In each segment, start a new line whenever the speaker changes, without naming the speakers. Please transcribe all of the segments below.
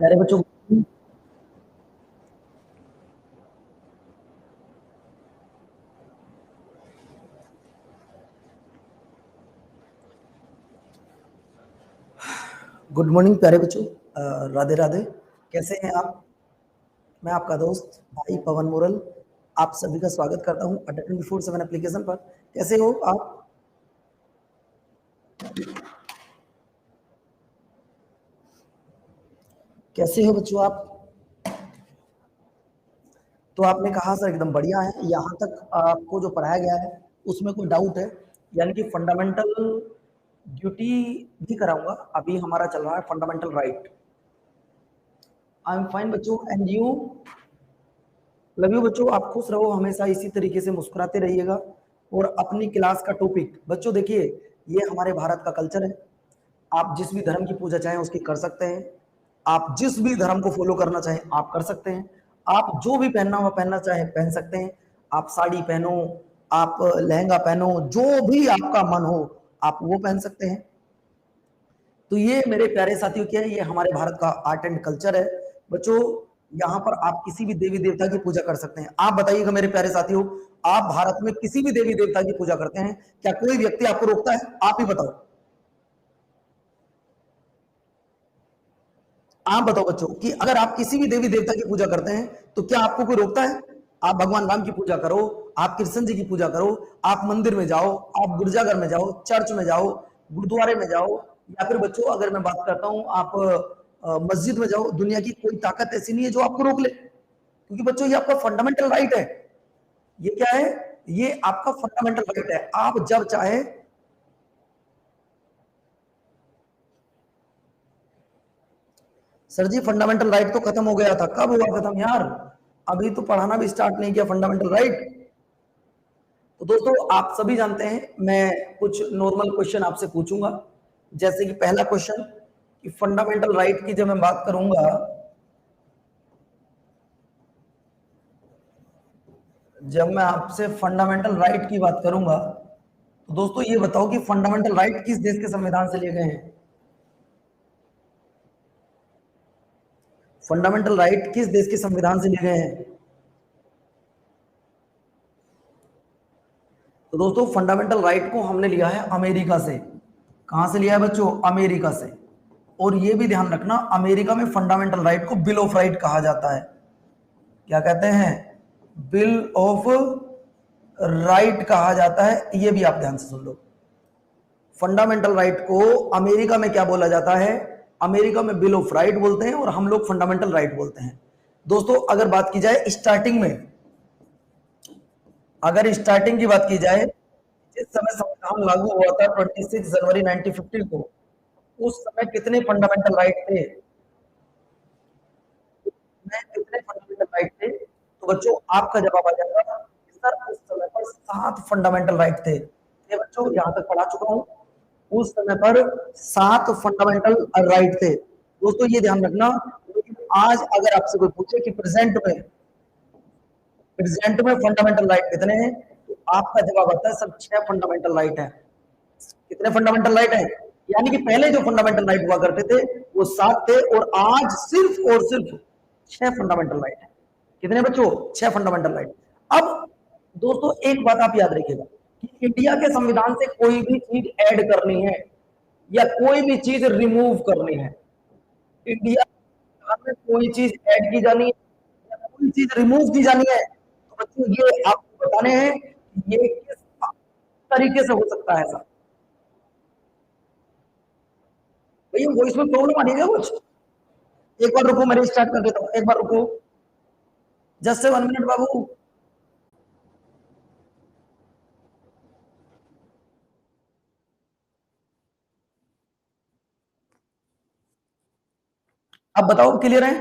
प्यारे बच्चों, good morning प्यारे बच्चों। राधे राधे। कैसे हैं आप? मैं आपका दोस्त भाई पवन मुरल आप सभी का स्वागत करता हूं अड्डा 24/7 एप्लीकेशन पर। कैसे हो आप? कैसे हो बच्चों आप? तो आपने कहा सर एकदम बढ़िया है। यहाँ तक आपको जो पढ़ाया गया है उसमें कोई डाउट है? यानी कि फंडामेंटल ड्यूटी भी कराऊंगा। अभी हमारा चल रहा है fundamental right. I am fine बच्चों, एंड यू? लव यू बच्चों। आप खुश रहो, हमेशा इसी तरीके से मुस्कुराते रहिएगा। और अपनी क्लास का टॉपिक बच्चों देखिए, ये हमारे भारत का कल्चर है। आप जिस भी धर्म की पूजा चाहें उसकी कर सकते हैं। आप जिस भी धर्म को फॉलो करना चाहें आप कर सकते हैं। आप जो भी पहनना हो पहनना चाहें पहन सकते हैं। आप साड़ी पहनो, आप लहंगा पहनो, जो भी आपका मन हो आप वो पहन सकते हैं। तो ये मेरे प्यारे साथियों क्या है, ये हमारे भारत का आर्ट एंड कल्चर है बच्चों। यहाँ पर आप किसी भी देवी देवता की पूजा कर सकते हैं। आप बताइएगा मेरे प्यारे साथियों, आप भारत में किसी भी देवी देवता की पूजा करते हैं, क्या कोई व्यक्ति आपको रोकता है? आप ही बताओ। आप बताओ बच्चों कि अगर आप किसी भी देवी देवता की पूजा करते हैं तो क्या आपको कोई रोकता है? आप भगवान राम की पूजा करो, आप कृष्ण जी की पूजा करो, आप मंदिर में जाओ, आप गिरजाघर में जाओ, चर्च में जाओ, गुरुद्वारे में जाओ, या फिर बच्चों अगर मैं बात करता हूं आप मस्जिद में जाओ, दुनिया की कोई ताकत ऐसी नहीं है जो आपको रोक ले, क्योंकि बच्चों ये आपका फंडामेंटल राइट है। ये क्या है? ये आपका फंडामेंटल राइट है। आप जब चाहे। सर जी फंडामेंटल राइट तो खत्म हो गया था। कब हुआ खत्म यार? अभी तो पढ़ाना भी स्टार्ट नहीं किया फंडामेंटल राइट। तो दोस्तों आप सभी जानते हैं मैं कुछ नॉर्मल क्वेश्चन आपसे पूछूंगा। जैसे कि पहला क्वेश्चन कि फंडामेंटल राइट की जब मैं बात करूंगा, जब मैं आपसे फंडामेंटल राइट की बात करूंगा तो दोस्तों ये बताओ कि फंडामेंटल राइट किस देश के संविधान से लिए गए हैं? फंडामेंटल राइट किस देश के संविधान से लिए गए हैं? तो दोस्तों फंडामेंटल राइट को हमने लिया है अमेरिका से। कहां से लिया है बच्चों? अमेरिका से। और यह भी ध्यान रखना, अमेरिका में फंडामेंटल राइट को बिल ऑफ राइट कहा जाता है। क्या कहते हैं? बिल ऑफ राइट कहा जाता है। यह भी आप ध्यान से सुन लो। फंडामेंटल राइट को अमेरिका में क्या बोला जाता है? अमेरिका में बिल ऑफ राइट बोलते हैं और हम लोग फंडामेंटल राइट बोलते हैं। दोस्तों अगर बात की जाए स्टार्टिंग में, अगर स्टार्टिंग की बात की जाए, जिस समय संविधान लागू हुआ था 26 जनवरी 1950 को, उस समय कितने फंडामेंटल राइट थे? में कितने फंडामेंटल राइट थे? तो बच्चों आपका जवाब आ जाएगा सर उस समय पर 7 फंडामेंटल राइट थे। ये बच्चों यहां तक पढ़ा चुका हूं। उस समय पर 7 फंडामेंटल राइट थे। दोस्तों ये ध्यान रखना। लेकिन आज अगर आपसे कोई पूछे कि प्रेजेंट में फंडामेंटल राइट कितने हैं, तो आपका जवाब आता है सर 6 फंडामेंटल राइट है। कितने फंडामेंटल राइट है? यानी कि पहले जो फंडामेंटल राइट हुआ करते थे वो 7 थे और आज सिर्फ और सिर्फ 6 फंडामेंटल राइट है। कितने बच्चों? 6 फंडामेंटल राइट। अब दोस्तों एक बात आप याद रखिएगा कि इंडिया के संविधान से कोई भी चीज ऐड करनी है या कोई भी चीज रिमूव करनी है, इंडिया में कोई चीज ऐड की जानी है या कोई चीज रिमूव की जानी है, तो बच्चों ये आपको बताने हैं कि ये किस तरीके से हो सकता है ऐसा। भैया वॉइस में प्रॉब्लम आ रही है कुछ? एक बार रुको, मैं स्टार्ट कर देता हूँ। एक बार रुको, जस्ट से 1 मिनट बाबू। अब बताओ क्लियर है?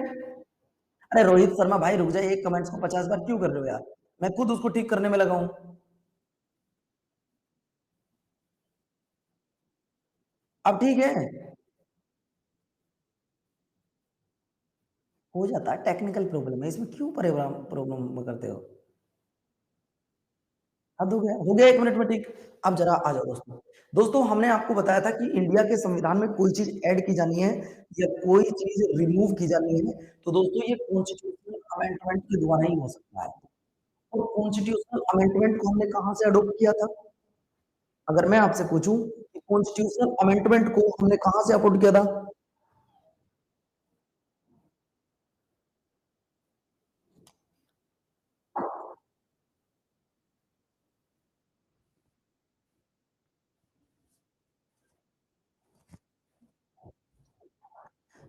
अरे रोहित शर्मा भाई रुक जाए, एक कमेंट्स को 50 बार क्यों कर रहे हो यार? मैं खुद उसको ठीक करने में लगा हूं। अब ठीक है। हो जाता है, टेक्निकल प्रॉब्लम है इसमें, क्यों प्रॉब्लम करते हो? हद हो गया 1 मिनट में, ठीक। अब जरा आ जाओ दोस्तों। दोस्तों हमने आपको बताया था कि इंडिया के संविधान में कोई चीज़ ऐड की जानी है या कोई चीज़ रिमूव की जानी है, तो दोस्तों ये कॉन्स्टिट्यूशनल अमेंडमेंट के द्वारा ही हो सकता है। और कॉन्स्टिट्यूशनल अमेंडमेंट को हमने कहाँ से अडॉप्ट किया था? अगर मैं आपसे पूछूँ कि कॉन्स्टिट्यूशनल अमेंडमेंट को हमने कहाँ से अडॉप्ट किया था?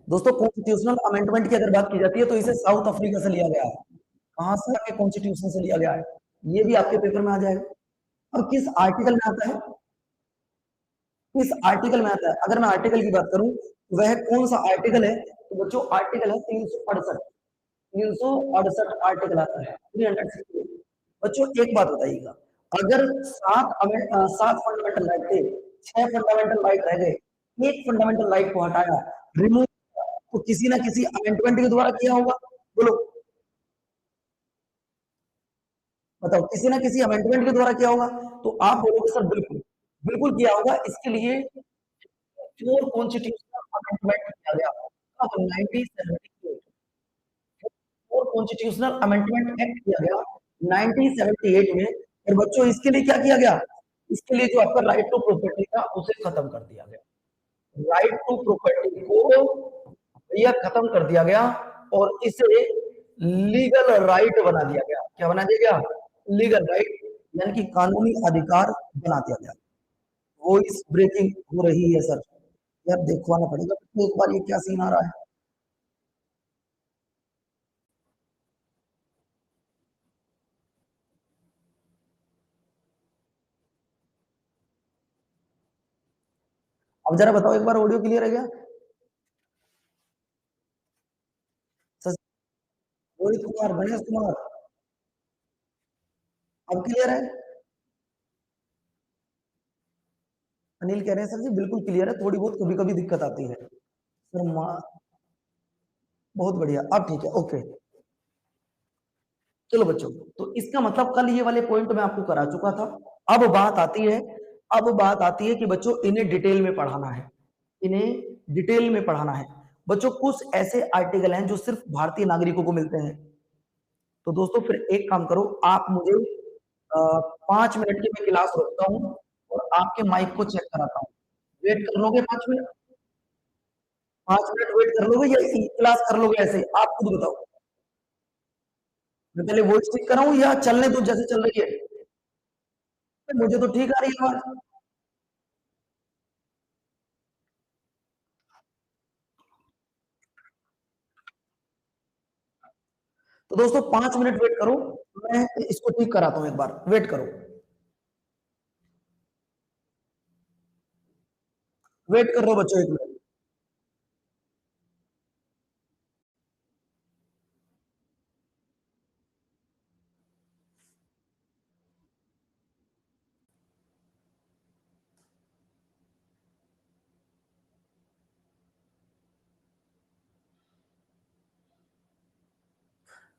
दोस्तों कॉन्स्टिट्यूशनल अमेंडमेंट की अगर बात की जाती है तो इसे साउथ अफ्रीका से लिया गया है। कहाँ से आपके कॉन्स्टिट्यूशन से लिया गया है? ये भी आपके पेपर में आ जाएगा। और किस आर्टिकल में आता है? किस आर्टिकल में आता है? अगर मैं आर्टिकल की बात करूं, वह कौन सा आर्टिकल है? तो बच्चों आर्टिकल है 368। 368 आर्टिकल आता है, 368। बच्चों एक बात बताइएगा, अगर 7 फंडामेंटल राइट थे, 6 फंडामेंटल राइट रह गए, एक फंडामेंटल राइट को हटाया, रिमूव, तो किसी ना किसी अमेंडमेंट के द्वारा किया होगा। बोलो, बताओ, किसी ना किसी अमेंडमेंट के द्वारा किया होगा। तो आप बोलोगे सर बिल्कुल, बिल्कुल किया होगा। इसके लिए फोर कॉन्स्टिट्यूशनल अमेंडमेंट किया गया, अब 1978 फोर कॉन्स्टिट्यूशनल अमेंडमेंट एक्ट किया गया 1978 में। और बच्चों इसके लिए क्या किया गया? इसके लिए जो आपका राइट टू प्रॉपर्टी था उसे खत्म कर दिया गया। राइट टू प्रॉपर्टी को यह खत्म कर दिया गया और इसे लीगल राइट बना दिया गया। क्या बना दिया गया? लीगल राइट, यानी कि कानूनी अधिकार बना दिया गया। वॉइस ब्रेकिंग हो रही है सर, यार देखवाना पड़ेगा एक बार ये क्या सीन आ रहा है। अब जरा बताओ एक बार, ऑडियो क्लियर है क्या? रोहित कुमार, गणेश कुमार, अब क्लियर है? अनिल कह रहे हैं सर जी बिल्कुल क्लियर है, थोड़ी बहुत कभी कभी दिक्कत आती है सर। बहुत बढ़िया, अब ठीक है, ओके। चलो बच्चों, तो इसका मतलब कल ये वाले पॉइंट मैं आपको करा चुका था। अब बात आती है, अब बात आती है कि बच्चों इन्हें डिटेल में पढ़ाना है, इन्हें डिटेल में पढ़ाना है। बच्चों कुछ ऐसे आर्टिकल हैं जो सिर्फ भारतीय नागरिकों को मिलते हैं। तो दोस्तों फिर एक काम करो, आप मुझे 5 मिनट की मैं क्लास रोकता हूँ और आपके माइक को चेक कराता हूँ। वेट कर लोगे 5 मिनट? 5 मिनट वेट कर लोगे या क्लास कर लोगे ऐसे, आप खुद बताओ। मैं पहले वॉइस ठीक कराऊं या चलने दो जैसे चल रही है? तो मुझे तो ठीक आ रही है आवाज। तो दोस्तों 5 मिनट वेट करो, मैं इसको ठीक कराता हूं, एक बार वेट करो। वेट कर लो बच्चों 1 मिनट।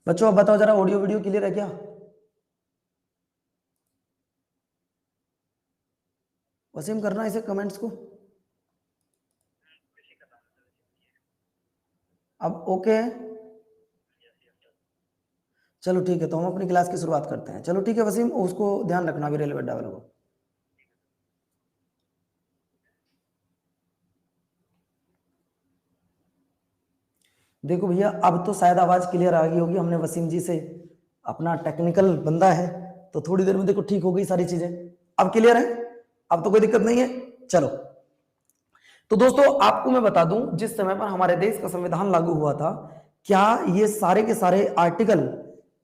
बच्चों अब बताओ जरा, ऑडियो वीडियो क्लियर है क्या? वसीम करना इसे कमेंट्स को। अब ओके है? चलो ठीक है, तो हम अपनी क्लास की शुरुआत करते हैं। चलो ठीक है वसीम, उसको ध्यान रखना भी, रेलवे ड्राइवर को। देखो भैया, अब तो शायद आवाज क्लियर आ गई होगी, हमने वसीम जी से, अपना टेक्निकल बंदा है, तो थोड़ी देर में देखो ठीक हो गई सारी चीजें। अब क्लियर है? अब तो कोई दिक्कत नहीं है। चलो, तो दोस्तों आपको मैं बता दूं, जिस समय पर हमारे देश का संविधान लागू हुआ था, क्या ये सारे के सारे आर्टिकल,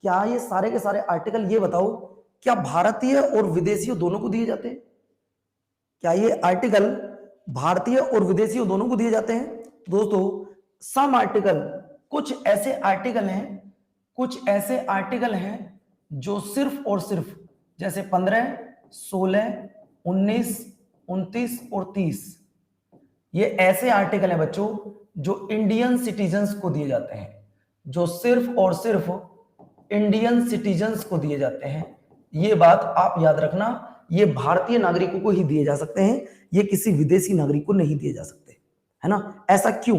क्या ये सारे के सारे आर्टिकल, ये बताओ, क्या भारतीय और विदेशियों दोनों को दिए जाते हैं? क्या ये आर्टिकल भारतीय और विदेशियों दोनों को दिए जाते हैं? दोस्तों सम आर्टिकल, कुछ ऐसे आर्टिकल हैं, कुछ ऐसे आर्टिकल हैं जो सिर्फ और सिर्फ, जैसे 15, 16, 19, 29 और 30, ये ऐसे आर्टिकल हैं बच्चों जो इंडियन सिटीजन्स को दिए जाते हैं, जो सिर्फ और सिर्फ इंडियन सिटीजन्स को दिए जाते हैं। ये बात आप याद रखना, ये भारतीय नागरिकों को ही दिए जा सकते हैं, ये किसी विदेशी नागरिक को नहीं दिए जा सकते, है ना। ऐसा क्यों?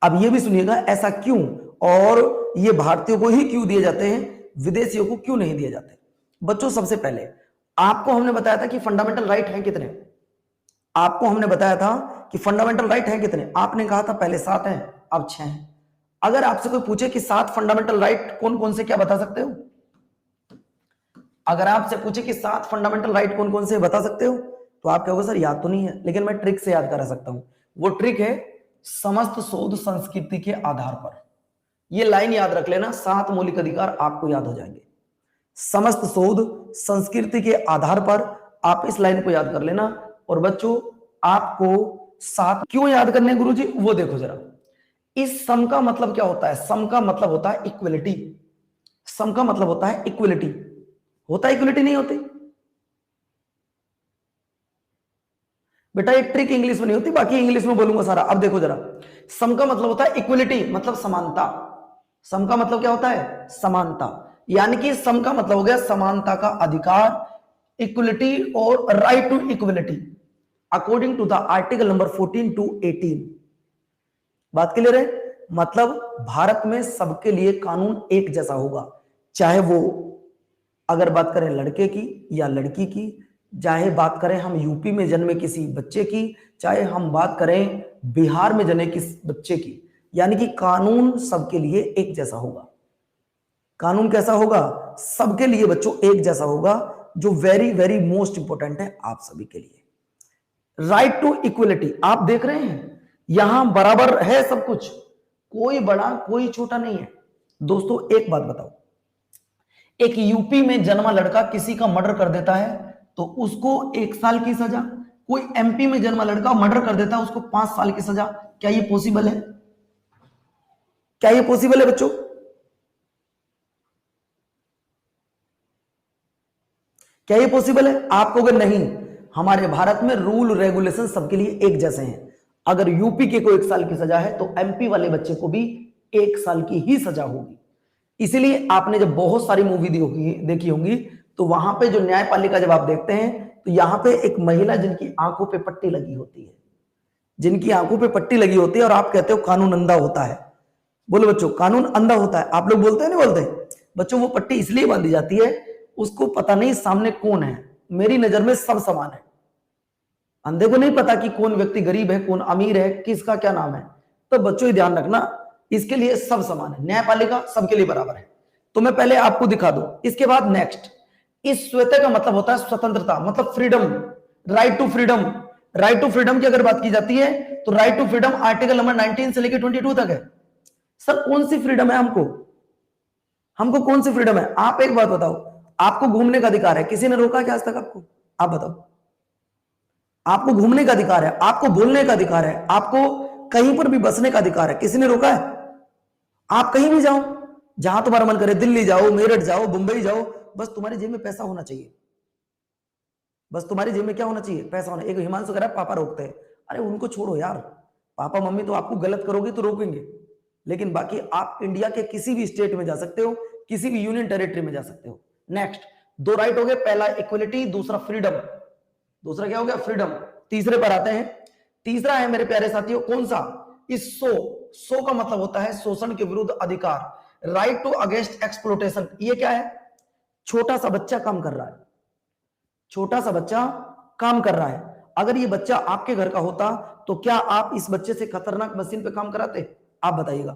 अब ये भी सुनिएगा, ऐसा क्यों, और ये भारतीयों को ही क्यों दिए जाते हैं, विदेशियों को क्यों नहीं दिए जाते। बच्चों सबसे पहले आपको हमने बताया था कि फंडामेंटल राइट हैं कितने, आपको हमने बताया था कि फंडामेंटल राइट हैं कितने, आपने कहा था पहले 7 हैं, अब 6 हैं। अगर आपसे कोई पूछे कि 7 फंडामेंटल राइट कौन कौन से, क्या बता सकते हो? अगर आपसे पूछे कि 7 फंडामेंटल राइट कौन कौन से बता सकते हो, तो आप कहोगे सर याद तो नहीं है, लेकिन मैं ट्रिक से याद करा सकता हूं। वो ट्रिक है समस्त शोध संस्कृति के आधार पर। ये लाइन याद रख लेना, 7 मौलिक अधिकार आपको याद हो जाएंगे। समस्त शोध संस्कृति के आधार पर, आप इस लाइन को याद कर लेना। और बच्चों आपको 7 क्यों याद करने गुरुजी, वो देखो जरा। इस सम का मतलब क्या होता है? सम का मतलब होता है इक्वलिटी। सम का मतलब होता है इक्वलिटी। होता है इक्वलिटी, नहीं होती बेटा, एक ट्रिक इंग्लिश में नहीं होती, बाकी इंग्लिश में बोलूंगा सारा। अब देखो जरा, सम का मतलब होता है इक्वलिटी, मतलब समानता। सम का मतलब क्या होता है? समानता। यानी कि सम का मतलब हो गया समानता का अधिकार, इक्वलिटी और right to equality according to the article number 14 to 18। बात क्लियर है? मतलब भारत में सबके लिए कानून एक जैसा होगा, चाहे वो अगर बात करें लड़के की या लड़की की, चाहे बात करें हम यूपी में जन्मे किसी बच्चे की, चाहे हम बात करें बिहार में जन्मे किसी बच्चे की, यानी कि कानून सबके लिए एक जैसा होगा। कानून कैसा होगा? सबके लिए बच्चों एक जैसा होगा, जो वेरी वेरी मोस्ट इंपोर्टेंट है आप सभी के लिए। राइट टू इक्वलिटी, आप देख रहे हैं यहां बराबर है सब कुछ, कोई बड़ा कोई छोटा नहीं है। दोस्तों एक बात बताओ, एक यूपी में जन्मा लड़का किसी का मर्डर कर देता है तो उसको 1 साल की सजा, कोई एमपी में जन्मा लड़का मर्डर कर देता है उसको 5 साल की सजा। क्या ये पॉसिबल है? क्या ये पॉसिबल है बच्चों? क्या ये पॉसिबल है? आप कहोगे नहीं, हमारे भारत में रूल रेगुलेशन सबके लिए एक जैसे हैं। अगर यूपी के को 1 साल की सजा है तो एमपी वाले बच्चे को भी 1 साल की ही सजा होगी। इसीलिए आपने जब बहुत सारी मूवी देखी होंगी तो वहां पे जो न्यायपालिका जब आप देखते हैं तो यहां पे एक महिला जिनकी आंखों पे पट्टी लगी होती है, जिनकी आंखों पे पट्टी लगी होती है, और आप कहते हो कानून अंधा होता है। बोलो बच्चों, कानून अंधा होता है? आप लोग बोलते हैं नहीं बोलते? बच्चों वो पट्टी इसलिए बांधी जाती है, उसको पता नहीं सामने कौन है, मेरी नजर में सब समान है। अंधे को नहीं पता कि कौन व्यक्ति गरीब है, कौन अमीर है, किसका क्या नाम है। तो बच्चों ये ध्यान रखना, इसके लिए सब समान है, न्यायपालिका सबके लिए बराबर है। तो मैं पहले आपको दिखा दूं, इसके बाद नेक्स्ट। इस श्वेत का मतलब होता है स्वतंत्रता, मतलब freedom, right to freedom. Right to freedom की अगर बात की जाती है तो right to freedom article number 19 से लेकर 22 तक है। सर कौन सी फ्रीडम है हमको? हमको कौन सी फ्रीडम है? आप एक बात बताओ, आपको घूमने का अधिकार है, किसी ने रोका क्या आज तक आपको? आप बताओ। आपको घूमने का अधिकार है, आपको बोलने का अधिकार है, आपको कहीं पर भी बसने का अधिकार है, किसी ने रोका है? आप कहीं भी जाओ, जहां तुम्हारा मन करे, दिल्ली जाओ, मेरठ जाओ, मुंबई जाओ, बस तुम्हारी जेब में पैसा होना चाहिए। बस तुम्हारी जेब में क्या होना चाहिए? पैसा होना। एक हिमांशु कह रहा है पापा रोकते हैं, अरे उनको छोड़ो यार, पापा मम्मी तो आपको गलत करोगे तो रोकेंगे, लेकिन बाकी आप इंडिया के किसी भी स्टेट में जा सकते हो, किसी भी यूनियन टेरिटरी में जा सकते हो। नेक्स्ट, 2 राइट हो गए, पहला इक्वलिटी, दूसरा फ्रीडम। दूसरा क्या हो गया? फ्रीडम। तीसरे पर आते हैं, तीसरा है मेरे प्यारे साथियों कौन सा? इस सो का मतलब होता है शोषण के विरुद्ध अधिकार, राइट टू अगेंस्ट एक्सप्लोटेशन। ये क्या है? छोटा सा बच्चा काम कर रहा है, छोटा सा बच्चा काम कर रहा है, अगर ये बच्चा आपके घर का होता तो क्या आप इस बच्चे से खतरनाक मशीन पे काम कराते? आप बताइएगा,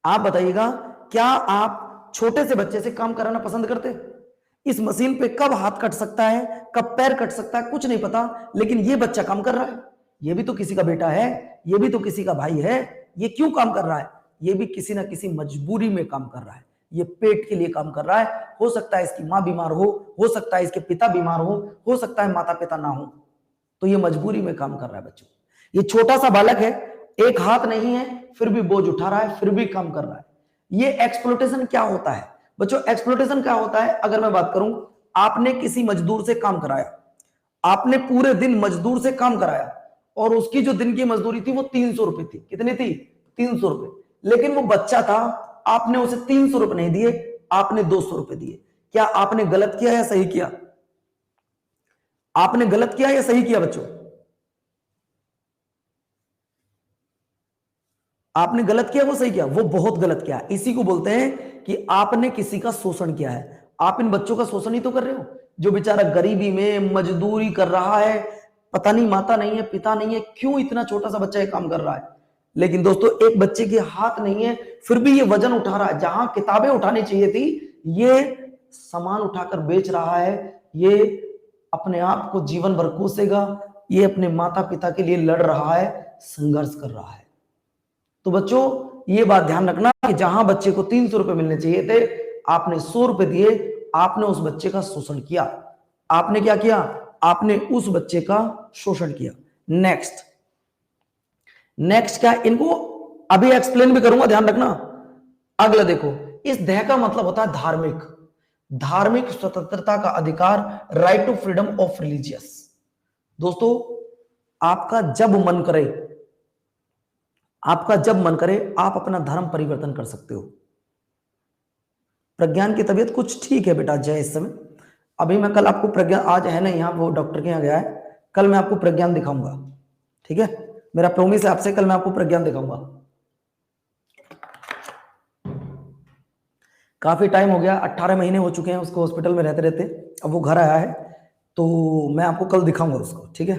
आप बताइएगा, क्या आप छोटे से बच्चे से काम कराना पसंद करते? इस मशीन पे कब हाथ कट सकता है, कब पैर कट सकता है, कुछ नहीं पता, लेकिन ये बच्चा काम कर रहा है। ये भी तो किसी का बेटा है, ये भी तो किसी का भाई है। ये क्यों काम कर रहा है? ये भी किसी ना किसी मजबूरी में काम कर रहा है, ये पेट के लिए काम कर रहा है। हो सकता है इसकी माँ बीमार हो सकता है इसके पिता बीमार हो सकता है माता पिता ना हो, तो ये मजबूरी में काम कर रहा है बच्चों। ये छोटा सा बालक है, एक हाथ नहीं है, फिर भी बोझ उठा रहा है, फिर भी काम कर रहा है। ये एक्सप्लोटेशन क्या होता है बच्चों? एक्सप्लोटेशन क्या होता है, अगर मैं बात करूं, आपने किसी मजदूर से काम कराया, आपने पूरे दिन मजदूर से काम कराया, और उसकी जो दिन की मजदूरी थी वो 300 रुपए थी। कितनी थी? 300 रुपए। लेकिन वो बच्चा था, आपने उसे 300 रुपए नहीं दिए, आपने 200 रुपए दिए। क्या आपने गलत किया या सही किया? आपने गलत किया या सही किया बच्चों? आपने गलत किया, वो सही किया? वो बहुत गलत किया। इसी को बोलते हैं कि आपने किसी का शोषण किया है। आप इन बच्चों का शोषण ही तो कर रहे हो, जो बेचारा गरीबी में मजदूरी कर रहा है, पता नहीं माता नहीं है, पिता नहीं है, क्यों इतना छोटा सा बच्चा ये काम कर रहा है। लेकिन दोस्तों, एक बच्चे के हाथ नहीं है, फिर भी ये वजन उठा रहा है। जहां किताबें उठानी चाहिए थी, ये सामान उठाकर बेच रहा है। ये अपने आप को जीवन भर कोसेगा। ये अपने माता पिता के लिए लड़ रहा है, संघर्ष कर रहा है। तो बच्चों, ये बात ध्यान रखना कि जहां बच्चे को 300 रुपए मिलने चाहिए थे, आपने 100 रुपए दिए, आपने उस बच्चे का शोषण किया। आपने क्या किया? आपने उस बच्चे का शोषण किया। नेक्स्ट क्या? इनको अभी एक्सप्लेन भी करूंगा, ध्यान रखना। अगला देखो, इस देह का मतलब होता है धार्मिक स्वतंत्रता का अधिकार, right to freedom of religious. दोस्तों, आपका जब मन करे आप अपना धर्म परिवर्तन कर सकते हो। प्रज्ञान की तबीयत कुछ ठीक है बेटा जय इस समय। अभी मैं कल आपको प्रज्ञान, आज है ना यहाँ, वो डॉक्टर के यहाँ गया है, कल मैं आपको प्रज्ञान दिखाऊंगा। ठीक है, मेरा प्रॉमिस है आपसे, कल मैं आपको प्रज्ञान दिखाऊंगा। काफी टाइम हो गया, 18 महीने हो चुके हैं उसको हॉस्पिटल में रहते रहते। अब वो घर आया है, तो मैं आपको कल दिखाऊंगा उसको। ठीक है,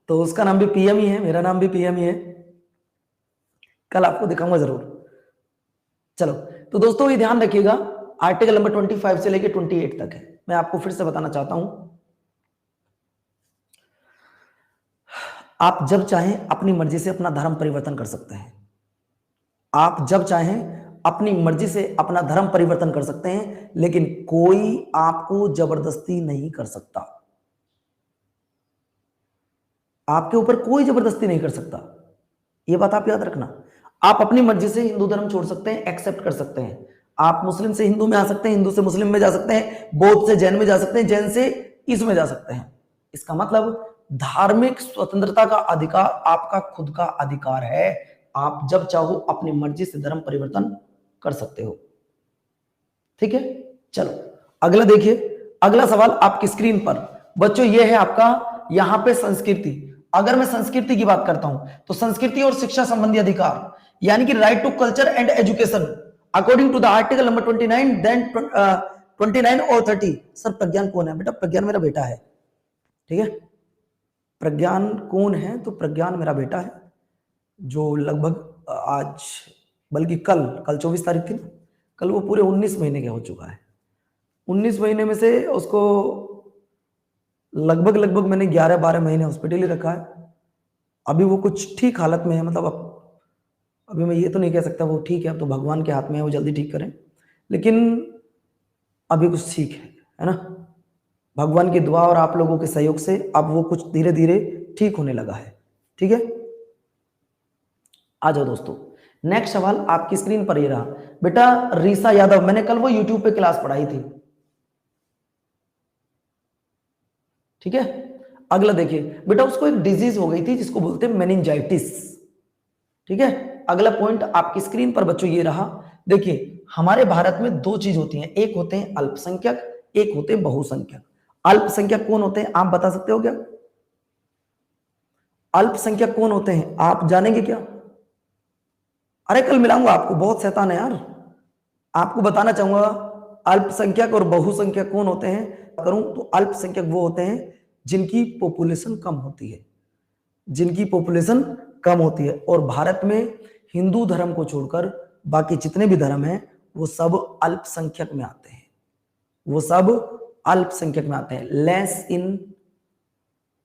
तो उसका नाम भी पीएम ही है, मेरा नाम भी पीएम ही है। कल आपको दिखाऊंगा जरूर। चलो, तो दोस्तों ये ध्यान रखिएगा, आर्टिकल नंबर 25 से लेकर 28 तक है। मैं आपको फिर से बताना चाहता हूं, आप जब चाहें अपनी मर्जी से अपना धर्म परिवर्तन कर सकते हैं। आप जब चाहें अपनी मर्जी से अपना धर्म परिवर्तन कर सकते हैं, लेकिन कोई आपको जबरदस्ती नहीं कर सकता। आपके ऊपर कोई जबरदस्ती नहीं कर सकता, यह बात आप याद रखना। आप अपनी मर्जी से हिंदू धर्म छोड़ सकते हैं, एक्सेप्ट कर सकते हैं। आप मुस्लिम से हिंदू में आ सकते हैं, हिंदू से मुस्लिम में जा सकते हैं, बौद्ध से जैन में जा सकते हैं, जैन से इसमें जा सकते हैं। इसका मतलब धार्मिक स्वतंत्रता का अधिकार आपका खुद का अधिकार है। आप जब चाहो अपनी मर्जी से धर्म परिवर्तन कर सकते हो। ठीक है, चलो अगला देखिए। अगला सवाल आपकी स्क्रीन पर बच्चों, यह है आपका यहां पे संस्कृति। अगर मैं संस्कृति की बात करता हूं, तो संस्कृति और शिक्षा संबंधी अधिकार, यानी कि right to culture and education according to the article number 29, then 29 और 30। सर प्रज्ञान कौन है? बेटा प्रज्ञान मेरा बेटा है। ठीक है, प्रज्ञान कौन है? तो प्रज्ञान मेरा बेटा है, जो लगभग आज, बल्कि कल 24 तारीख थी ना, कल वो पूरे 19 महीने का हो चुका है। 19 महीने में से उसको लगभग मैंने 11-12 महीने हॉस्पिटल ही रखा है। अभी वो कुछ ठीक हालत में है, मतलब अभी मैं ये तो नहीं कह सकता वो ठीक है, अब तो भगवान के हाथ में है, वो जल्दी ठीक करें, लेकिन अभी कुछ ठीक है ना, भगवान की दुआ और आप लोगों के सहयोग से अब वो कुछ धीरे धीरे ठीक होने लगा है। ठीक है, आ जाओ दोस्तों, नेक्स्ट सवाल आपकी स्क्रीन पर ये रहा। बेटा रीसा यादव, मैंने कल वो यूट्यूब पे क्लास पढ़ाई थी। ठीक है, अगला देखिए बेटा, उसको एक डिजीज हो गई थी जिसको बोलते हैं मेनिंजाइटिस। ठीक है, अगला पॉइंट आपकी स्क्रीन पर बच्चों ये रहा। देखिए हमारे भारत में दो चीज होती हैं, एक होते हैं अल्पसंख्यक, एक होते हैं बहुसंख्यक। अल्पसंख्यक कौन होते हैं, आप बता सकते हो क्या? अल्पसंख्यक कौन होते हैं, आप जानेंगे क्या? अरे कल मिलाऊंगा आपको, बहुत शैतान है यार। आपको बताना चाहूंगा अल्पसंख्यक और बहुसंख्यक कौन होते हैं। करूं तो अल्पसंख्यक वो होते हैं जिनकी पॉपुलेशन कम होती है, जिनकी पॉपुलेशन कम होती है। और भारत में हिंदू धर्म को छोड़कर बाकी जितने भी धर्म हैं वो सब अल्पसंख्यक में आते हैं, वो सब अल्पसंख्यक में आते हैं, लेस इन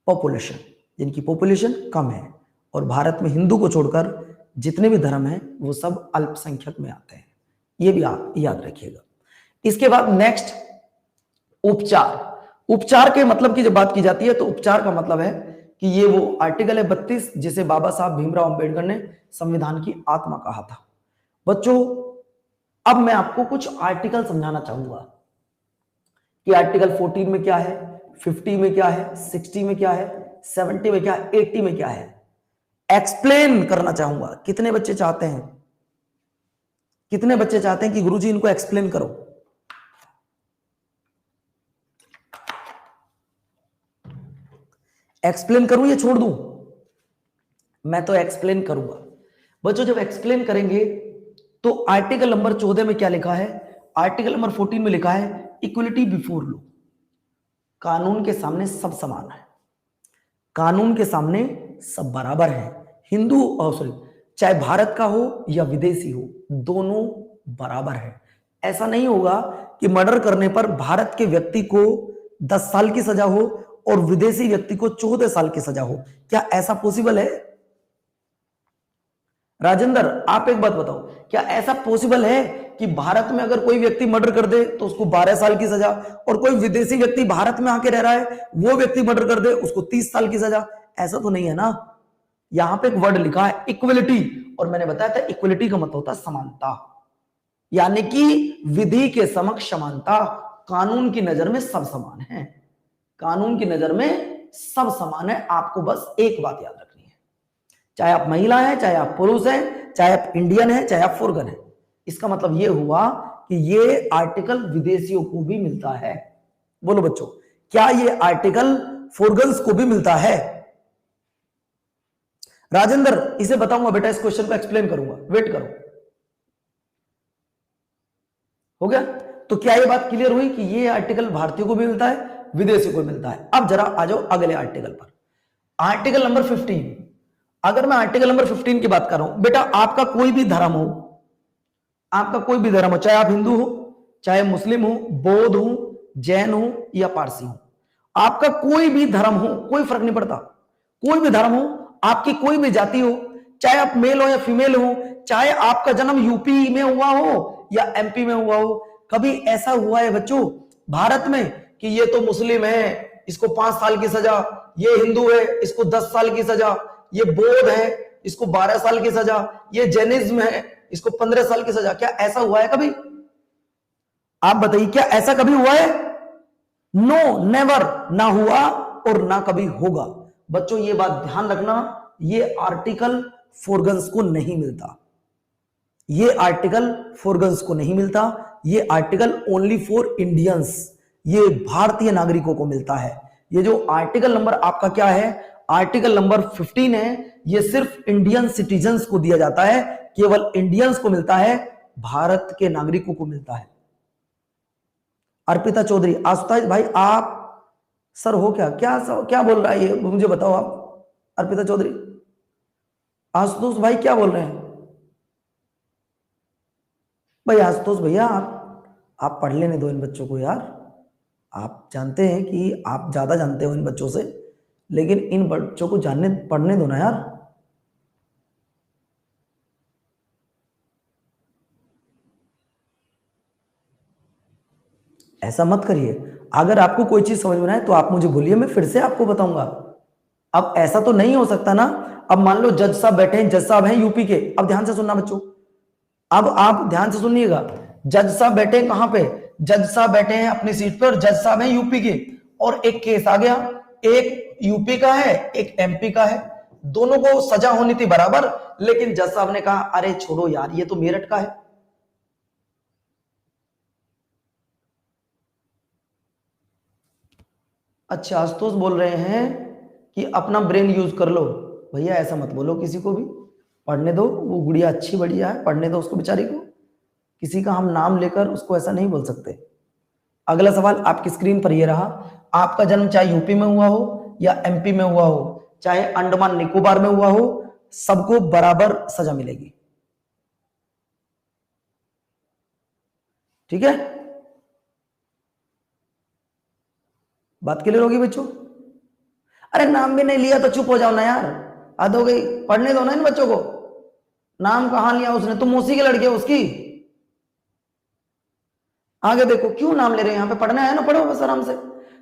पॉपुलेशन, जिनकी पॉपुलेशन कम है। और भारत में हिंदू को छोड़कर जितने भी धर्म हैं वो सब अल्पसंख्यक में आते हैं, ये भी आप याद रखिएगा। इसके बाद नेक्स्ट उपचार। उपचार के मतलब की जब बात की जाती है तो उपचार का मतलब है कि ये वो आर्टिकल है 32 जिसे बाबा साहब भीमराव अंबेडकर ने संविधान की आत्मा कहा था। बच्चों अब मैं आपको कुछ आर्टिकल समझाना चाहूंगा कि आर्टिकल 14 में क्या है, 50 में क्या है, 60 में क्या है, 70 में क्या है, 80 में क्या है, एक्सप्लेन करना चाहूंगा। कितने बच्चे चाहते हैं? कितने बच्चे चाहते हैं कि गुरुजी इनको एक्सप्लेन करो? एक्सप्लेन करूं या छोड़ दूं? मैं तो एक्सप्लेन करूंगा। बच्चों जब एक्सप्लेन करेंगे तो आर्टिकल नंबर 14 में क्या लिखा है? आर्टिकल नंबर 14 में लिखा है इक्वलिटी बिफोर लॉ, कानून के सामने सब समान है, कानून के सामने सब बराबर है। हिंदू सॉरी चाहे भारत का हो या विदेशी हो, दोनों बराबर है। ऐसा नहीं होगा कि मर्डर करने पर भारत के व्यक्ति को 10 साल की सजा हो और विदेशी व्यक्ति को 14 साल की सजा हो। क्या ऐसा पॉसिबल है? राजेंद्र आप एक बात बताओ, क्या ऐसा पॉसिबल है कि भारत में अगर कोई व्यक्ति मर्डर कर दे तो उसको 12 साल की सजा, और कोई विदेशी व्यक्ति भारत में आके रह रहा है वो व्यक्ति मर्डर कर दे उसको 30 साल की सजा? ऐसा तो नहीं है ना। यहां पे एक वर्ड लिखा है इक्वलिटी, और मैंने बताया था इक्वलिटी का मतलब होता है समानता, यानी कि विधि के समक्ष समानता। कानून की नजर में सब समान है, कानून की नजर में सब समान है। आपको बस एक बात याद रखनी है, चाहे आप महिला हैं, चाहे आप पुरुष हैं, चाहे आप इंडियन हैं, चाहे आप फॉरेन हैं। इसका मतलब यह हुआ कि ये आर्टिकल विदेशियों को भी मिलता है। बोलो बच्चों, क्या ये आर्टिकल फॉरेनर्स को भी मिलता है? राजेंद्र इसे बताऊंगा बेटा, इस क्वेश्चन को एक्सप्लेन करूंगा, वेट करो। हो गया? तो क्या ये बात क्लियर हुई कि ये आर्टिकल भारतीयों को भी मिलता है, विदेशियों को मिलता है? अब जरा आ जाओ अगले आर्टिकल पर, आर्टिकल नंबर 15। अगर मैं आर्टिकल नंबर 15 की बात कर रहा हूं, बेटा आपका कोई भी धर्म हो, आपका कोई भी धर्म हो, चाहे आप हिंदू हो, चाहे मुस्लिम हो, बौद्ध हो, जैन हो या पारसी हो, आपका कोई भी धर्म हो, कोई फर्क नहीं पड़ता, कोई भी धर्म हो, आपकी कोई भी जाति हो, चाहे आप मेल हो या फीमेल हो, चाहे आपका जन्म यूपी में हुआ हो या एमपी में हुआ हो, कभी ऐसा हुआ है बच्चों भारत में कि ये तो मुस्लिम है इसको 5 साल की सजा, ये हिंदू है इसको 10 साल की सजा, ये बौद्ध है इसको 12 साल की सजा, ये जैनिज्म है इसको 15 साल की सजा? क्या ऐसा हुआ है कभी? आप बताइए, क्या ऐसा कभी हुआ है? नो, नेवर, ना हुआ और ना कभी होगा। बच्चों ये बात ध्यान रखना, ये आर्टिकल फॉरेनर्स को नहीं मिलता, ये आर्टिकल फॉरेनर्स को नहीं मिलता, ये आर्टिकल ओनली फॉर इंडियंस, ये भारतीय नागरिकों को मिलता है। ये जो आर्टिकल नंबर आपका क्या है, आर्टिकल नंबर 15 है, ये सिर्फ इंडियन सिटीजन्स को दिया जाता है, केवल इंडियंस को मिलता है, भारत के नागरिकों को मिलता है। अर्पिता चौधरी, आशुतोष भाई आप सर हो क्या क्या बोल रहा है ये मुझे बताओ आप। अर्पिता चौधरी, आशुतोष भाई क्या बोल रहे हैं? भाई आशुतोष भैया आप पढ़ लेने दो इन बच्चों को यार, आप जानते हैं कि आप ज्यादा जानते हो इन बच्चों से, लेकिन इन बच्चों को जानने पढ़ने दो ना यार। ऐसा मत करिए, अगर आपको कोई चीज समझ में आए तो आप मुझे बोलिए, मैं फिर से आपको बताऊंगा। अब ऐसा तो नहीं हो सकता ना, अब मान लो जज साहब बैठे हैं, जज साहब हैं यूपी के, अब ध्यान से सुनना बच्चों, अब आप ध्यान से सुनिएगा, जज साहब बैठे हैं कहां पे? जज साहब बैठे हैं अपनी सीट पर, जज साहब हैं यूपी के, और एक केस आ गया, एक यूपी का है एक एमपी का है, दोनों को सजा होनी थी बराबर, लेकिन जज साहब ने कहा अरे छोड़ो यार ये तो मेरठ का है। अच्छा आशुतोष बोल रहे हैं कि अपना ब्रेन यूज कर लो। भैया ऐसा मत बोलो किसी को भी, पढ़ने दो, वो गुड़िया अच्छी बढ़िया है, पढ़ने दो उसको बेचारी को, किसी का हम नाम लेकर उसको ऐसा नहीं बोल सकते। अगला सवाल आपकी स्क्रीन पर ये रहा, आपका जन्म चाहे यूपी में हुआ हो या एमपी में हुआ हो, चाहे अंडमान निकोबार में हुआ हो, सबको बराबर सजा मिलेगी। ठीक है, बात क्लियर होगी बच्चों? अरे नाम भी नहीं लिया तो चुप हो जाओ ना यार, हद हो गई, पढ़ने दो ना इन बच्चों को। नाम कहां लिया उसने, तुम मौसी के लड़के उसकी। आगे देखो क्यों नाम ले रहे हैं, यहां पे पढ़ना है ना, पढ़ो बस आराम से।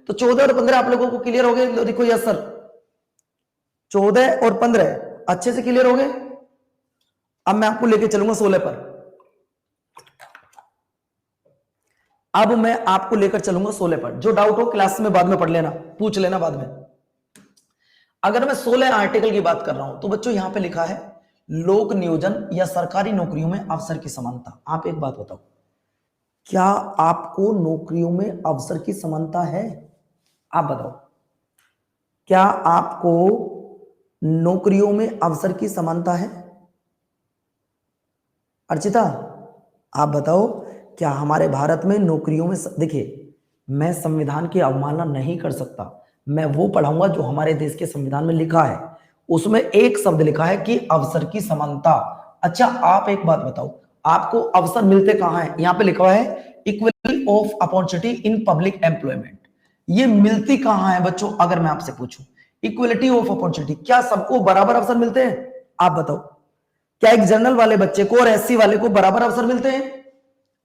तो 14 और 15 आप लोगों को क्लियर हो गए? देखो यस सर, 14 और 15 अच्छे से क्लियर हो गए। अब मैं आपको लेके चलूंगा 16 पर, अब मैं आपको लेकर चलूंगा 16 पर। जो डाउट हो क्लास में बाद में पढ़ लेना, पूछ लेना बाद में। अगर मैं 16 आर्टिकल की बात कर रहा हूं तो बच्चों यहां पे लिखा है लोक नियोजन या सरकारी नौकरियों में अवसर की समानता। आप एक बात बताओ, क्या आपको नौकरियों में अवसर की समानता है? आप बताओ, क्या आपको नौकरियों में अवसर की समानता है? अर्चिता, आप बताओ, क्या हमारे भारत में नौकरियों में देखिए, मैं संविधान की अवमानना नहीं कर सकता, मैं वो पढ़ाऊंगा जो हमारे देश के संविधान में लिखा है। उसमें एक शब्द लिखा है कि अवसर की समानता। अच्छा, आप एक बात बताओ, आपको अवसर मिलते कहां है? यहां पे लिखा है equality of opportunity in public employment. ये मिलती कहां है बच्चों? अगर मैं आपसे पूछूं इक्वलिटी ऑफ अपॉर्चुनिटी, क्या सबको बराबर अवसर मिलते हैं? आप बताओ, क्या एक जनरल वाले बच्चे को और एससी वाले को बराबर अवसर मिलते हैं?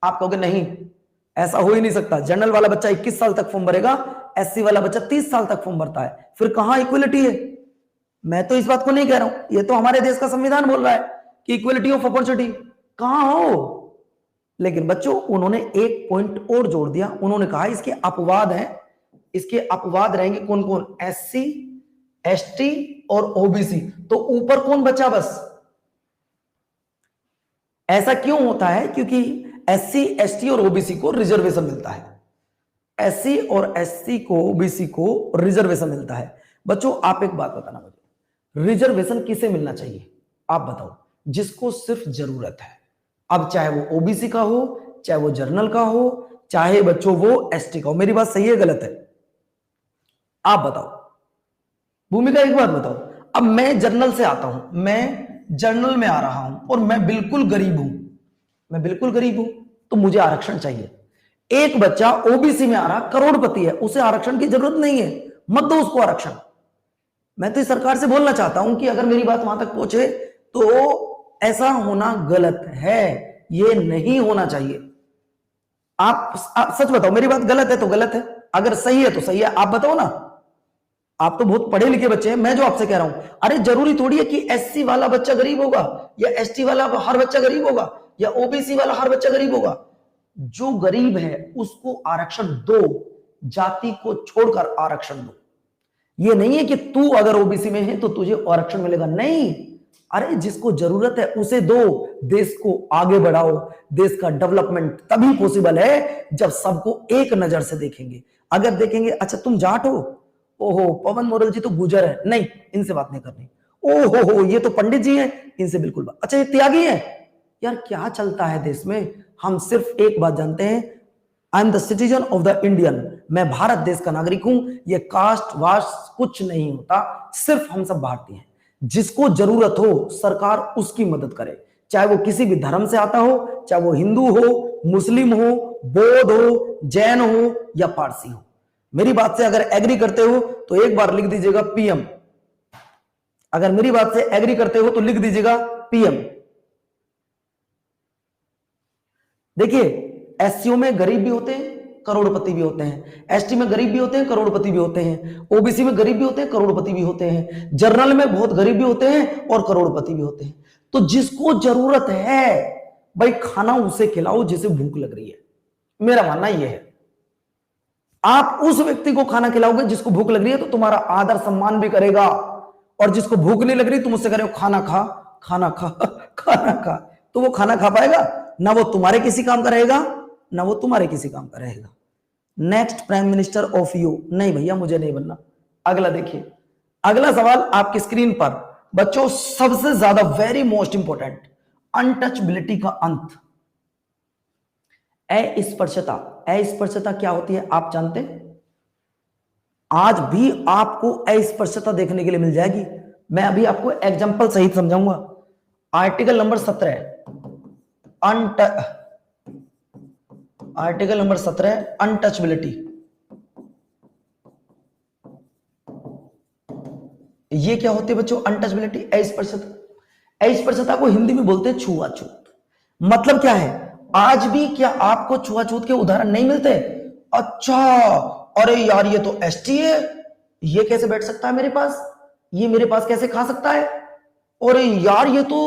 आप कहोगे नहीं, ऐसा हो ही नहीं सकता। जनरल वाला बच्चा 21 साल तक फॉर्म भरेगा, एससी वाला बच्चा 30 साल तक फॉर्म भरता है, फिर कहां इक्वलिटी है? मैं तो इस बात को नहीं कह रहा हूं, ये तो हमारे देश का संविधान बोल रहा है कि इक्वलिटी ऑफ अपॉर्चुनिटी। कहां हो? लेकिन बच्चों, उन्होंने एक पॉइंट और जोड़ दिया, उन्होंने कहा इसके अपवाद हैं। इसके अपवाद रहेंगे कौन कौन? एससी, एसटी और ओबीसी। तो ऊपर कौन बचा? बस ऐसा क्यों होता है? क्योंकि एससी, एसटी और ओबीसी को रिजर्वेशन मिलता है। एससी और एससी को, ओबीसी को रिजर्वेशन मिलता है। बच्चों, आप एक बात बताना मुझे, रिजर्वेशन किसे मिलना चाहिए? आप बताओ, जिसको सिर्फ जरूरत है। अब चाहे वो ओबीसी का हो, चाहे वो जर्नल का हो, चाहे बच्चों वो एसटी का हो। मेरी बात सही है गलत है? आप बताओ। भूमिका एक बात बताओ, अब मैं जर्नल से आता हूं, मैं जर्नल में आ रहा हूं और मैं बिल्कुल गरीब हूं, मैं बिल्कुल गरीब हूं, तो मुझे आरक्षण चाहिए। एक बच्चा ओबीसी में आ रहा, करोड़पति है, उसे आरक्षण की जरूरत नहीं है, मत दो उसको आरक्षण। मैं तो इस सरकार से बोलना चाहता हूं कि अगर मेरी बात वहां तक पहुंचे तो ऐसा होना गलत है, ये नहीं होना चाहिए। आप सच बताओ, मेरी बात गलत है तो गलत है, अगर सही है तो सही है। आप बताओ ना, आप तो बहुत पढ़े लिखे बच्चे हैं। मैं जो आपसे कह रहा हूं, अरे जरूरी थोड़ी है कि एससी वाला बच्चा गरीब होगा या एसटी वाला हर बच्चा गरीब होगा या ओबीसी वाला हर बच्चा गरीब होगा। जो गरीब है उसको आरक्षण दो, जाति को छोड़कर आरक्षण दो। ये नहीं है कि तू अगर ओबीसी में है तो तुझे आरक्षण मिलेगा, नहीं। अरे जिसको जरूरत है उसे दो, देश को आगे बढ़ाओ। देश का डेवलपमेंट तभी पॉसिबल है जब सबको एक नजर से देखेंगे। अगर देखेंगे अच्छा तुम जाट हो, ओहो पवन मोरल जी तो गुजर है, नहीं इनसे बात नहीं करनी। ओहो ये तो पंडित जी हैं, इनसे बिल्कुल बात। अच्छा ये त्यागी है, यार क्या चलता है देश में? हम सिर्फ एक बात जानते हैं, I am the citizen of the Indian, मैं भारत देश का नागरिक हूं। ये कास्ट वास्ट कुछ नहीं होता, सिर्फ हम सब भारतीय हैं। जिसको जरूरत हो सरकार उसकी मदद करे, चाहे वो किसी भी धर्म से आता हो, चाहे वो हिंदू हो, मुस्लिम हो, बौद्ध हो, जैन हो या पारसी हो। मेरी बात से अगर एग्री करते हो तो एक बार लिख दीजिएगा पीएम। अगर मेरी बात से एग्री करते हो तो लिख दीजिएगा पीएम। देखिए, एससीओ में गरीब भी होते हैं, करोड़पति भी होते हैं, एसटी में गरीब भी होते हैं, करोड़पति भी होते हैं, ओबीसी में गरीब भी होते हैं, करोड़पति भी होते हैं, जर्नल में बहुत गरीब भी होते हैं और करोड़पति भी होते हैं। तो जिसको जरूरत है भाई खाना उसे खिलाओ जिसे भूख लग रही है, मेरा मानना यह है। आप उस व्यक्ति को खाना खिलाओगे जिसको भूख लग रही है तो तुम्हारा आदर सम्मान भी करेगा, और जिसको भूख नहीं लग रही तुम उससे कह रहे हो खाना खा, खाना खा, खाना खा, तो वो खाना खा पाएगा? ना वो तुम्हारे किसी काम का रहेगा, ना वो तुम्हारे किसी काम का रहेगा। Next prime minister of you, नहीं भैया मुझे नहीं बनना। अगला देखिए, अगला सवाल आपकी स्क्रीन पर बच्चों, सबसे ज्यादा वेरी मोस्ट इंपॉर्टेंट, अनटचबिलिटी का अंत। अस्पृश्यता, अस्पृश्यता क्या होती है आप जानते हैं? आज भी आपको अस्पृश्यता देखने के लिए मिल जाएगी। मैं अभी आपको एग्जांपल सहित समझाऊंगा। Article number 17 article number 17 untouchability. ये क्या होती है बच्चों? अनटचबिलिटी, अस्पृश्यता। अस्पृश्यता को हिंदी में बोलते हैं छुआछूत। मतलब क्या है? आज भी क्या आपको छुआछूत के उदाहरण नहीं मिलते? अच्छा, अरे यार ये तो एसटी है, ये कैसे बैठ सकता है मेरे पास, ये मेरे पास कैसे खा सकता है? अरे यार ये तो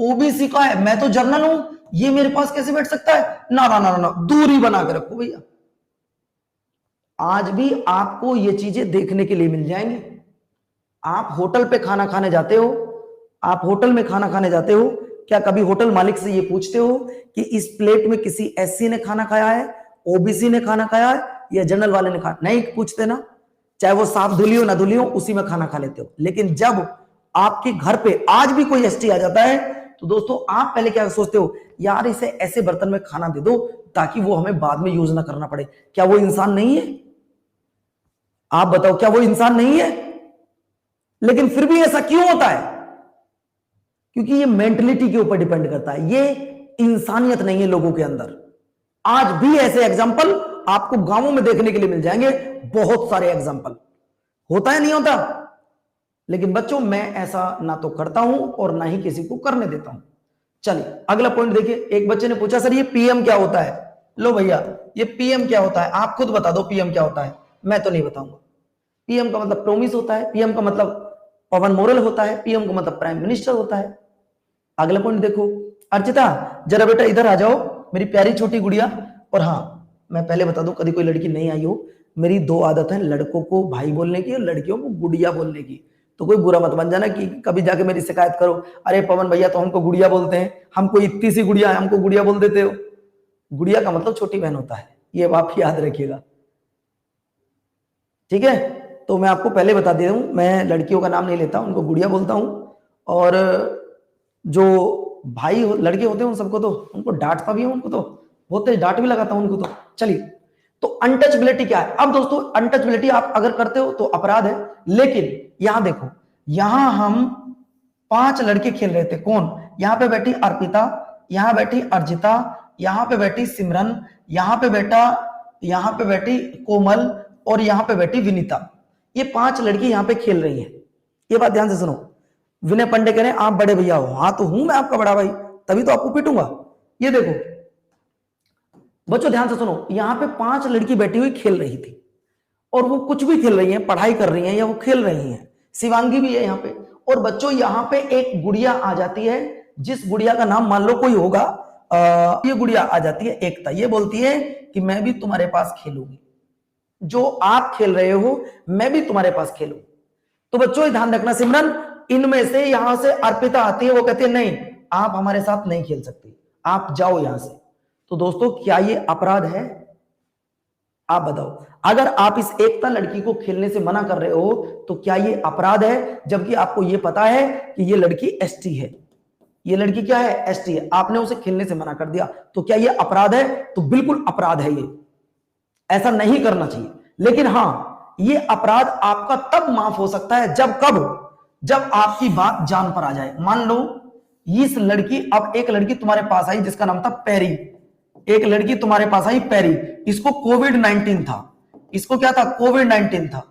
ओबीसी का है, मैं तो जर्नल हूं, ये मेरे पास कैसे बैठ सकता है? ना ना ना ना, दूरी बना के रखो भैया। आज भी आपको ये चीजें देखने के लिए मिल जाएंगी। आप होटल पे खाना खाने जाते हो, आप होटल में खाना खाने जाते हो, क्या कभी होटल मालिक से ये पूछते हो कि इस प्लेट में किसी एससी ने खाना खाया है, ओबीसी ने खाना खाया है या जनरल वाले ने खाना? नहीं पूछते ना, चाहे वो साफ धुली हो ना धुली हो, उसी में खाना खा लेते हो। लेकिन जब आपके घर पे आज भी कोई एसटी आ जाता है तो दोस्तों आप पहले क्या सोचते हो, यार इसे ऐसे बर्तन में खाना दे दो ताकि वो हमें बाद में यूज ना करना पड़े। क्या वो इंसान नहीं है? आप बताओ, क्या वो इंसान नहीं है? लेकिन फिर भी ऐसा क्यों होता है? क्योंकि ये मेंटलिटी के ऊपर डिपेंड करता है, ये इंसानियत नहीं है लोगों के अंदर। आज भी ऐसे एग्जाम्पल आपको गांवों में देखने के लिए मिल जाएंगे, बहुत सारे एग्जाम्पल। होता है नहीं होता? लेकिन बच्चों मैं ऐसा ना तो करता हूं और ना ही किसी को करने देता हूं। चलिए अगला पॉइंट देखिए। एक बच्चे ने पूछा सर ये पीएम क्या होता है? लो भैया ये पीएम क्या होता है, आप खुद बता दो पीएम क्या होता है। मैं तो नहीं बताऊंगा। पीएम का मतलब प्रोमिस होता है, पीएम का मतलब पवन मोरल होता है, पीएम का मतलब प्राइम मिनिस्टर होता है। अगला पॉइंट देखो। अर्चिता जरा बेटा इधर आ जाओ, मेरी प्यारी छोटी गुड़िया। और हाँ मैं पहले बता दूं, कभी कोई लड़की नहीं आई हो, मेरी दो आदत है, लड़कों को भाई बोलने की और लड़कियों को गुड़िया बोलने की। तो कोई बुरा मत बन जाना कि कभी जाके मेरी शिकायत करो, अरे पवन भैया तो हमको गुड़िया बोलते हैं, हमको इतनी सी गुड़िया है हमको गुड़िया बोल देते हो। गुड़िया का मतलब छोटी बहन होता है, ये आप याद रखिएगा, ठीक है? तो मैं आपको पहले बता दे रहा हूं, मैं लड़कियों का नाम नहीं लेता, उनको गुड़िया बोलता हूं। और जो भाई लड़के होते हैं उन सबको तो उनको डांटता भी हूं, उनको तो बहुत तेज डांट भी लगाता हूं उनको तो। चलिए तो अनटचबिलिटी क्या है? अब दोस्तों अनटचबिलिटी आप अगर करते हो तो अपराध है, लेकिन यहां देखो, यहां हम 5 लड़के खेल रहे थे। कौन? यहां पे बैठी अर्पिता, यहां बैठी अर्जिता, यहां पे बैठी सिमरन, यहां पे बैठी कोमल और यहां पे बैठी विनीता। ये 5 लड़की यहां पे खेल रही हैं। ये बात ध्यान से सुनो। विनय पांडे कह रहे हैं आप बड़े भैया हो। हाँ तो हूं मैं आपका बड़ा भाई, तभी तो आपको पीटूंगा। ये देखो बच्चों ध्यान से सुनो, यहां पे 5 लड़की बैठी हुई खेल रही थी और वो कुछ भी खेल रही हैं, पढ़ाई कर रही हैं या वो खेल रही हैं। शिवांगी भी है यहाँ पे। और बच्चों यहाँ पे एक गुड़िया आ जाती है, जिस गुड़िया का नाम मान लो कोई होगा, ये गुड़िया आ जाती है एकता। ये बोलती है कि मैं भी तुम्हारे पास खेलूंगी, जो आप खेल रहे हो मैं भी तुम्हारे पास खेलूंगी। तो बच्चों ध्यान रखना सिमरन, इनमें से यहां से अर्पिता आती है, वो कहती है नहीं आप हमारे साथ नहीं खेल सकती, आप जाओ यहां से। तो दोस्तों क्या ये अपराध है? आप बताओ, अगर आप इस एकता लड़की को खेलने से मना कर रहे हो तो क्या ये अपराध है? जबकि आपको ये पता है कि ये लड़की एसटी है, ये लड़की क्या है? एसटी है। आपने उसे खेलने से मना कर दिया, तो क्या ये अपराध है? तो बिल्कुल अपराध है, ये ऐसा नहीं करना चाहिए। लेकिन हां ये अपराध आपका तब माफ हो सकता है जब आपकी बात जान पर आ जाए। मान लो इस लड़की, अब एक लड़की तुम्हारे पास आई जिसका नाम था पैरी, एक लड़की तुम्हारे पास आई पैरी, इसको कोविड-19 था, इसको क्या था? कोविड-19 था।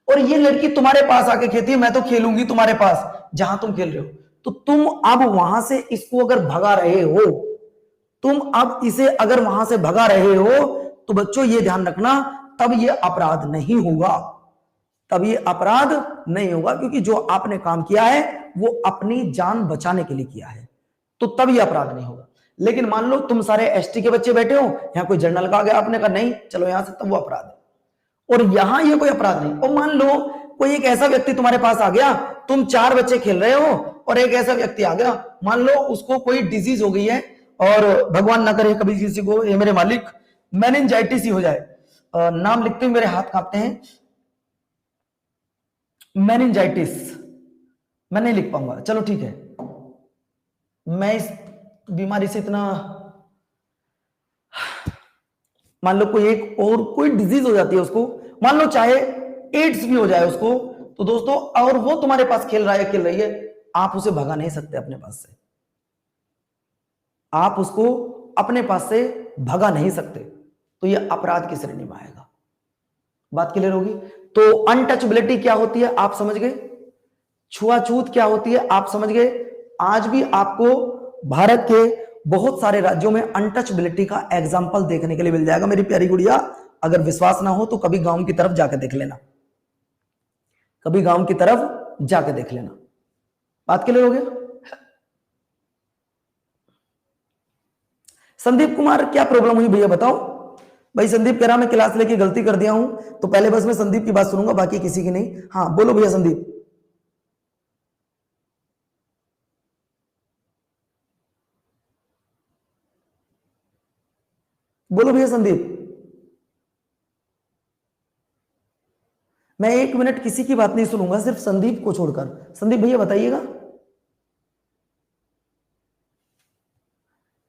और ये लड़की तुम्हारे पास आके कहती है मैं तो खेलूंगी तुम्हारे पास जहां तुम खेल रहे हो। तो तुम अब वहां से इसको अगर भगा रहे हो, तुम अब इसे अगर वहां से भगा रहे हो, तो बच्चों ये ध्यान रखना तब ये अपराध नहीं होगा, तब ये अपराध नहीं होगा, क्योंकि जो आपने काम किया है वो अपनी जान बचाने के लिए किया है, तो तब ये अपराध नहीं होगा। लेकिन मान लो तुम सारे एसटी के बच्चे बैठे हो, यहां कोई जनरल का आ गया, आपने कहा नहीं चलो यहां से, तब वो अपराध है। और यहां ये कोई अपराध नहीं। और मान लो कोई एक ऐसा व्यक्ति तुम्हारे पास आ गया, तुम 4 बच्चे खेल रहे हो और एक ऐसा व्यक्ति आ गया, मान लो उसको कोई डिजीज हो गई है और भगवान ना करे कभी किसी को, ये मेरे मालिक, मेनिंजाइटिस ही हो जाए। नाम लिखते हुए मेरे हाथ कांपते हैं, मेनिंजाइटिस। मैं नहीं लिख पाऊंगा, चलो ठीक है। मैं इस बीमारी से इतना, मान लो कोई एक और कोई डिजीज हो जाती है उसको, मान लो चाहे एड्स भी हो जाए उसको, तो दोस्तों और वो तुम्हारे पास खेल रहा है खेल रही है, आप उसे भगा नहीं सकते अपने पास से, आप उसको अपने पास से भगा नहीं सकते, तो ये अपराध की श्रेणी में आएगा। बात क्लियर होगी? तो अनटचबिलिटी क्या होती है आप समझ गए, छुआछूत क्या होती है आप समझ गए। आज भी आपको भारत के बहुत सारे राज्यों में अनटचबिलिटी का एग्जाम्पल देखने के लिए मिल जाएगा मेरी प्यारी गुड़िया। अगर विश्वास ना हो तो कभी गांव की तरफ जाकर देख लेना, कभी गांव की तरफ जाकर देख लेना। बात क्लियर हो गया? संदीप कुमार क्या प्रॉब्लम हुई भैया बताओ। भाई संदीप कह रहा मैं क्लास लेके गलती कर दिया हूं, तो पहले बस मैं संदीप की बात सुनूंगा, बाकी किसी की नहीं। हाँ बोलो भैया संदीप। बोलो भैया संदीप। मैं 1 मिनट किसी की बात नहीं सुनूंगा, सिर्फ संदीप को छोड़कर। संदीप भैया बताइएगा,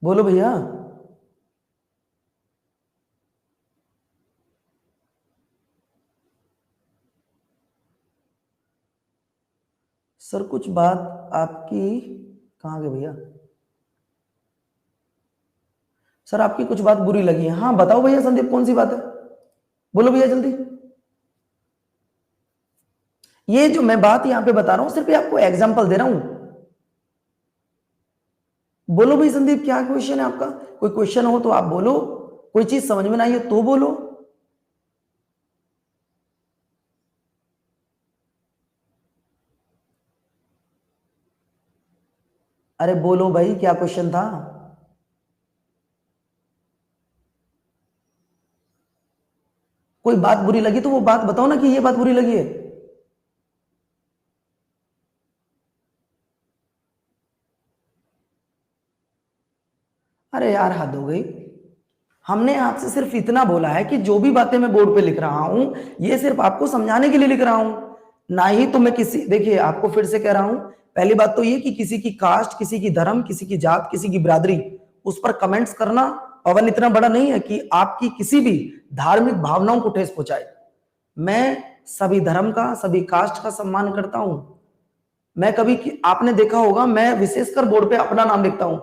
बोलो भैया। सर कुछ बात आपकी, कहाँ गए भैया? सर आपकी कुछ बात बुरी लगी है। हाँ बताओ भैया संदीप, कौन सी बात है, बोलो भैया जल्दी। ये जो मैं बात यहां पे बता रहा हूं, सिर्फ ये आपको एग्जांपल दे रहा हूं। बोलो भाई संदीप, क्या क्वेश्चन है आपका? कोई क्वेश्चन हो तो आप बोलो, कोई चीज समझ में ना आई हो तो बोलो। अरे बोलो भाई, क्या क्वेश्चन था? कोई बात बुरी लगी तो वो बात बताओ ना, कि ये बात बुरी लगी है। अरे यार हद हो गई। हमने आपसे सिर्फ इतना बोला है कि जो भी बातें मैं बोर्ड पे लिख रहा हूं, ये सिर्फ आपको समझाने के लिए लिख रहा हूं। ना ही तो मैं किसी, देखिए आपको फिर से कह रहा हूं, पहली बात तो ये कि किसी की कास्ट, किसी की धर्म, किसी की जात, किसी की बिरादरी, उस पर कमेंट्स करना पवन इतना बड़ा नहीं है कि आपकी किसी भी धार्मिक भावनाओं को ठेस पहुंचाए। मैं सभी धर्म का, सभी कास्ट का सम्मान करता हूं। मैं कभी, आपने देखा होगा, मैं विशेषकर बोर्ड पे अपना नाम लिखता हूं।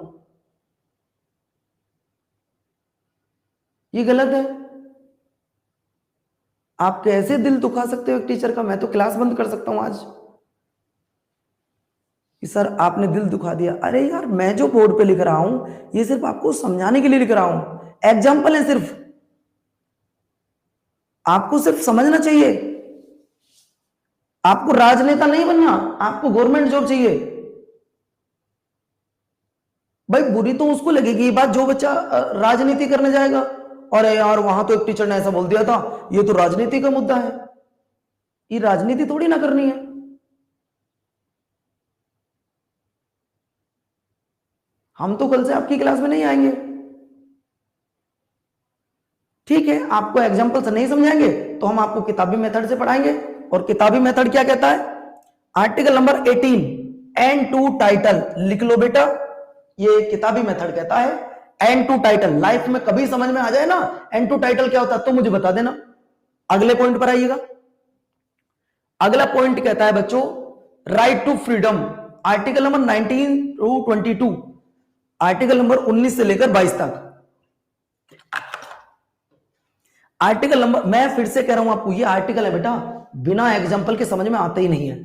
ये गलत है। आप कैसे दिल दुखा सकते हो एक टीचर का? मैं तो क्लास बंद कर सकता हूं आज कि सर आपने दिल दुखा दिया। अरे यार, मैं जो बोर्ड पे लिख रहा हूं, ये सिर्फ आपको समझाने के लिए लिख रहा हूं, एग्जाम्पल है सिर्फ। आपको सिर्फ समझना चाहिए। आपको राजनेता नहीं बनना, आपको गवर्नमेंट जॉब चाहिए। भाई बुरी तो उसको लगेगी ये बात जो बच्चा राजनीति करने जाएगा। अरे यार वहां तो एक टीचर ने ऐसा बोल दिया था, ये तो राजनीति का मुद्दा है। ये राजनीति थोड़ी ना करनी है। हम तो कल से आपकी क्लास में नहीं आएंगे। ठीक है, आपको एग्जाम्पल से नहीं समझाएंगे तो हम आपको किताबी मेथड से पढ़ाएंगे। और किताबी मेथड क्या कहता है? Article number 18 and to title लिख लो बेटा। ये किताबी मेथड कहता है एंड टू टाइटल। लाइफ में कभी समझ में आ जाए ना एंड टू टाइटल क्या होता है तो मुझे बता देना। अगले पॉइंट पर आइएगा। अगला पॉइंट कहता है बच्चों, right to freedom. Article number 19 to 22, article number 19 से लेकर 22 तक। आर्टिकल नंबर, मैं फिर से कह रहा हूं आपको, ये आर्टिकल है बेटा, बिना एग्जाम्पल के समझ में आते ही नहीं है।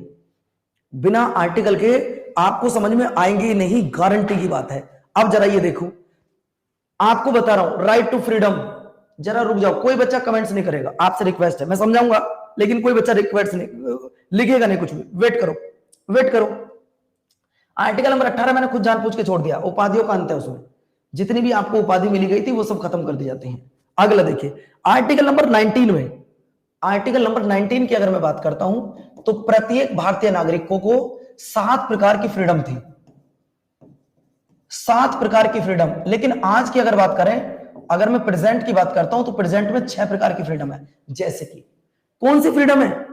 बिना आर्टिकल के आपको समझ में आएंगे ही नहीं, गारंटी की बात है। अब जरा ये देखो, आपको बता रहा हूं राइट टू फ्रीडम। जरा रुक जाओ, कोई बच्चा कमेंट्स नहीं करेगा, आपसे रिक्वेस्ट है, मैं समझाऊंगा लेकिन कोई बच्चा रिक्वेस्ट नहीं लिखेगा, नहीं कुछ भी। वेट करो, वेट करो। आर्टिकल नंबर 18 मैंने खुद जान पूछ के छोड़ दिया, उपाधियों का अंत है उसमें। जितनी भी आपको उपाधि मिली गई थी वो सब खत्म कर दी जाती हैं। अगला देखिए, आर्टिकल नंबर 19 में, आर्टिकल नंबर 19 की अगर मैं बात करता हूं तो प्रत्येक भारतीय नागरिकों को 7 प्रकार की फ्रीडम थी। 7 प्रकार की फ्रीडम। लेकिन आज की अगर बात करें, अगर मैं प्रेजेंट की बात करता हूं तो प्रेजेंट में 6 प्रकार की फ्रीडम है। जैसे कि कौन सी फ्रीडम है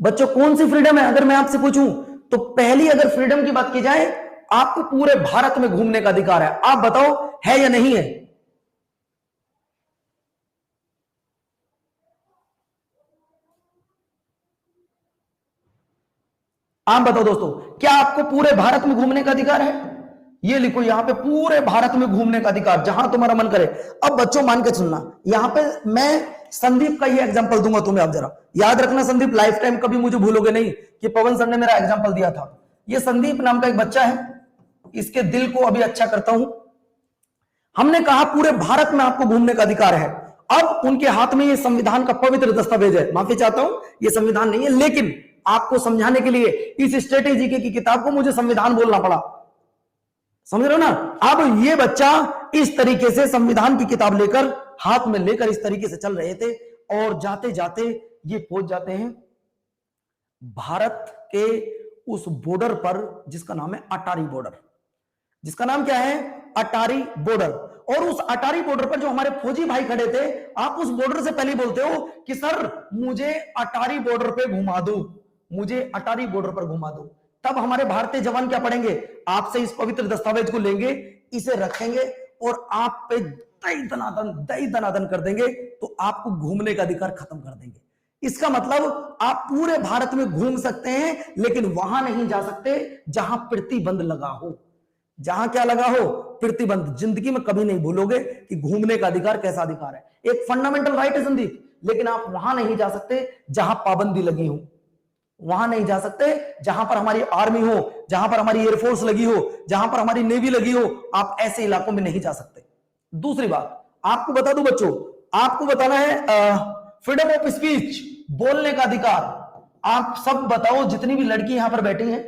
बच्चों, कौन सी फ्रीडम है? अगर मैं आपसे पूछूं तो पहली अगर फ्रीडम की बात की जाए, आपको पूरे भारत में घूमने का अधिकार है। आप बताओ है या नहीं है? आप बताओ दोस्तों, क्या आपको पूरे भारत में घूमने का अधिकार है? ये लिखो यहां पे, पूरे भारत में घूमने का अधिकार, जहां तुम्हारा मन करे। अब बच्चों मान के सुनना, यहां पे मैं संदीप का ये एग्जांपल दूंगा तुम्हें। आप जरा याद रखना संदीप, लाइफ टाइम कभी मुझे भूलोगे नहीं कि पवन सर ने मेरा एग्जांपल दिया था। ये संदीप नाम का एक बच्चा है, इसके दिल को अभी अच्छा करता हूं। हमने कहा पूरे भारत में आपको घूमने का अधिकार है। अब उनके हाथ में ये संविधान का पवित्र दस्तावेज है। माफी चाहता हूं, ये संविधान नहीं है, लेकिन आपको समझाने के लिए इस स्ट्रेटेजी की किताब को मुझे संविधान बोलना पड़ा। समझ रहे हो ना? अब ये बच्चा इस तरीके से संविधान की किताब लेकर, हाथ में लेकर इस तरीके से चल रहे थे, और जाते जाते ये पहुंच जाते हैं भारत के उस बॉर्डर पर जिसका नाम है अटारी बॉर्डर। जिसका नाम क्या है? अटारी बॉर्डर, और उस अटारी बॉर्डर पर जो हमारे फौजी भाई खड़े थे, आप उस बॉर्डर से पहले बोलते हो कि सर मुझे अटारी बॉर्डर पे घुमा दो, मुझे अटारी बॉर्डर पर घुमा दो। तब हमारे भारतीय जवान क्या पढ़ेंगे, आपसे इस पवित्र दस्तावेज को लेंगे, इसे रखेंगे और आप पे दई दनादन कर देंगे, तो आपको घूमने का अधिकार खत्म कर देंगे। इसका मतलब आप पूरे भारत में घूम सकते हैं, लेकिन वहां नहीं जा सकते जहां प्रतिबंध लगा हो। जहां क्या लगा हो, प्रतिबंध। जिंदगी में कभी नहीं भूलोगे कि घूमने का अधिकार कैसा अधिकार है, एक फंडामेंटल राइट है संदीप, लेकिन आप वहां नहीं जा सकते जहां पाबंदी लगी हो, वहां नहीं जा सकते जहां पर हमारी आर्मी हो, जहां पर हमारी एयरफोर्स लगी हो, जहां पर हमारी नेवी लगी हो, आप ऐसे इलाकों में नहीं जा सकते। दूसरी बात आपको बता दूं बच्चों, आपको बताना है फ्रीडम ऑफ स्पीच, बोलने का अधिकार। आप सब बताओ, जितनी भी लड़की यहां पर बैठी हैं,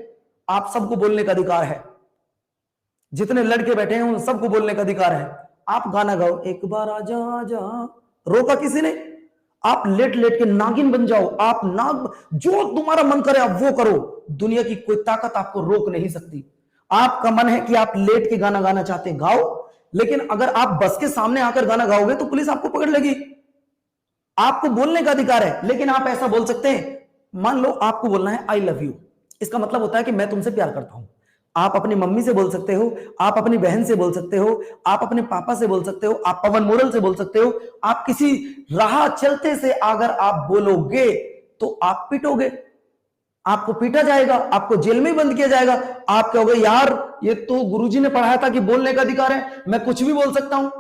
आप सबको बोलने का अधिकार है, जितने लड़के बैठे हैं उन सबको बोलने का अधिकार है। आप गाना गाओ, एक बार आजा आजा, रोका किसी ने? आप लेट लेट के नागिन बन जाओ, आप नाग, जो तुम्हारा मन करे आप वो करो, दुनिया की कोई ताकत आपको रोक नहीं सकती। आपका मन है कि आप लेट के गाना गाना चाहते हैं, गाओ, लेकिन अगर आप बस के सामने आकर गाना गाओगे तो पुलिस आपको पकड़ लेगी। आपको बोलने का अधिकार है, लेकिन आप ऐसा बोल सकते हैं, मान लो आपको बोलना है आई लव यू, इसका मतलब होता है कि मैं तुमसे प्यार करता हूं। आप अपनी मम्मी से बोल सकते हो, आप अपनी बहन से बोल सकते हो, आप अपने पापा से बोल सकते हो, आप पवन मोरल से बोल सकते हो। आप किसी राह चलते से अगर आप बोलोगे तो आप पिटोगे, आपको पीटा जाएगा, आपको जेल में बंद किया जाएगा। आप कहोगे यार ये तो गुरुजी ने पढ़ाया था कि बोलने का अधिकार है, मैं कुछ भी बोल सकता हूं।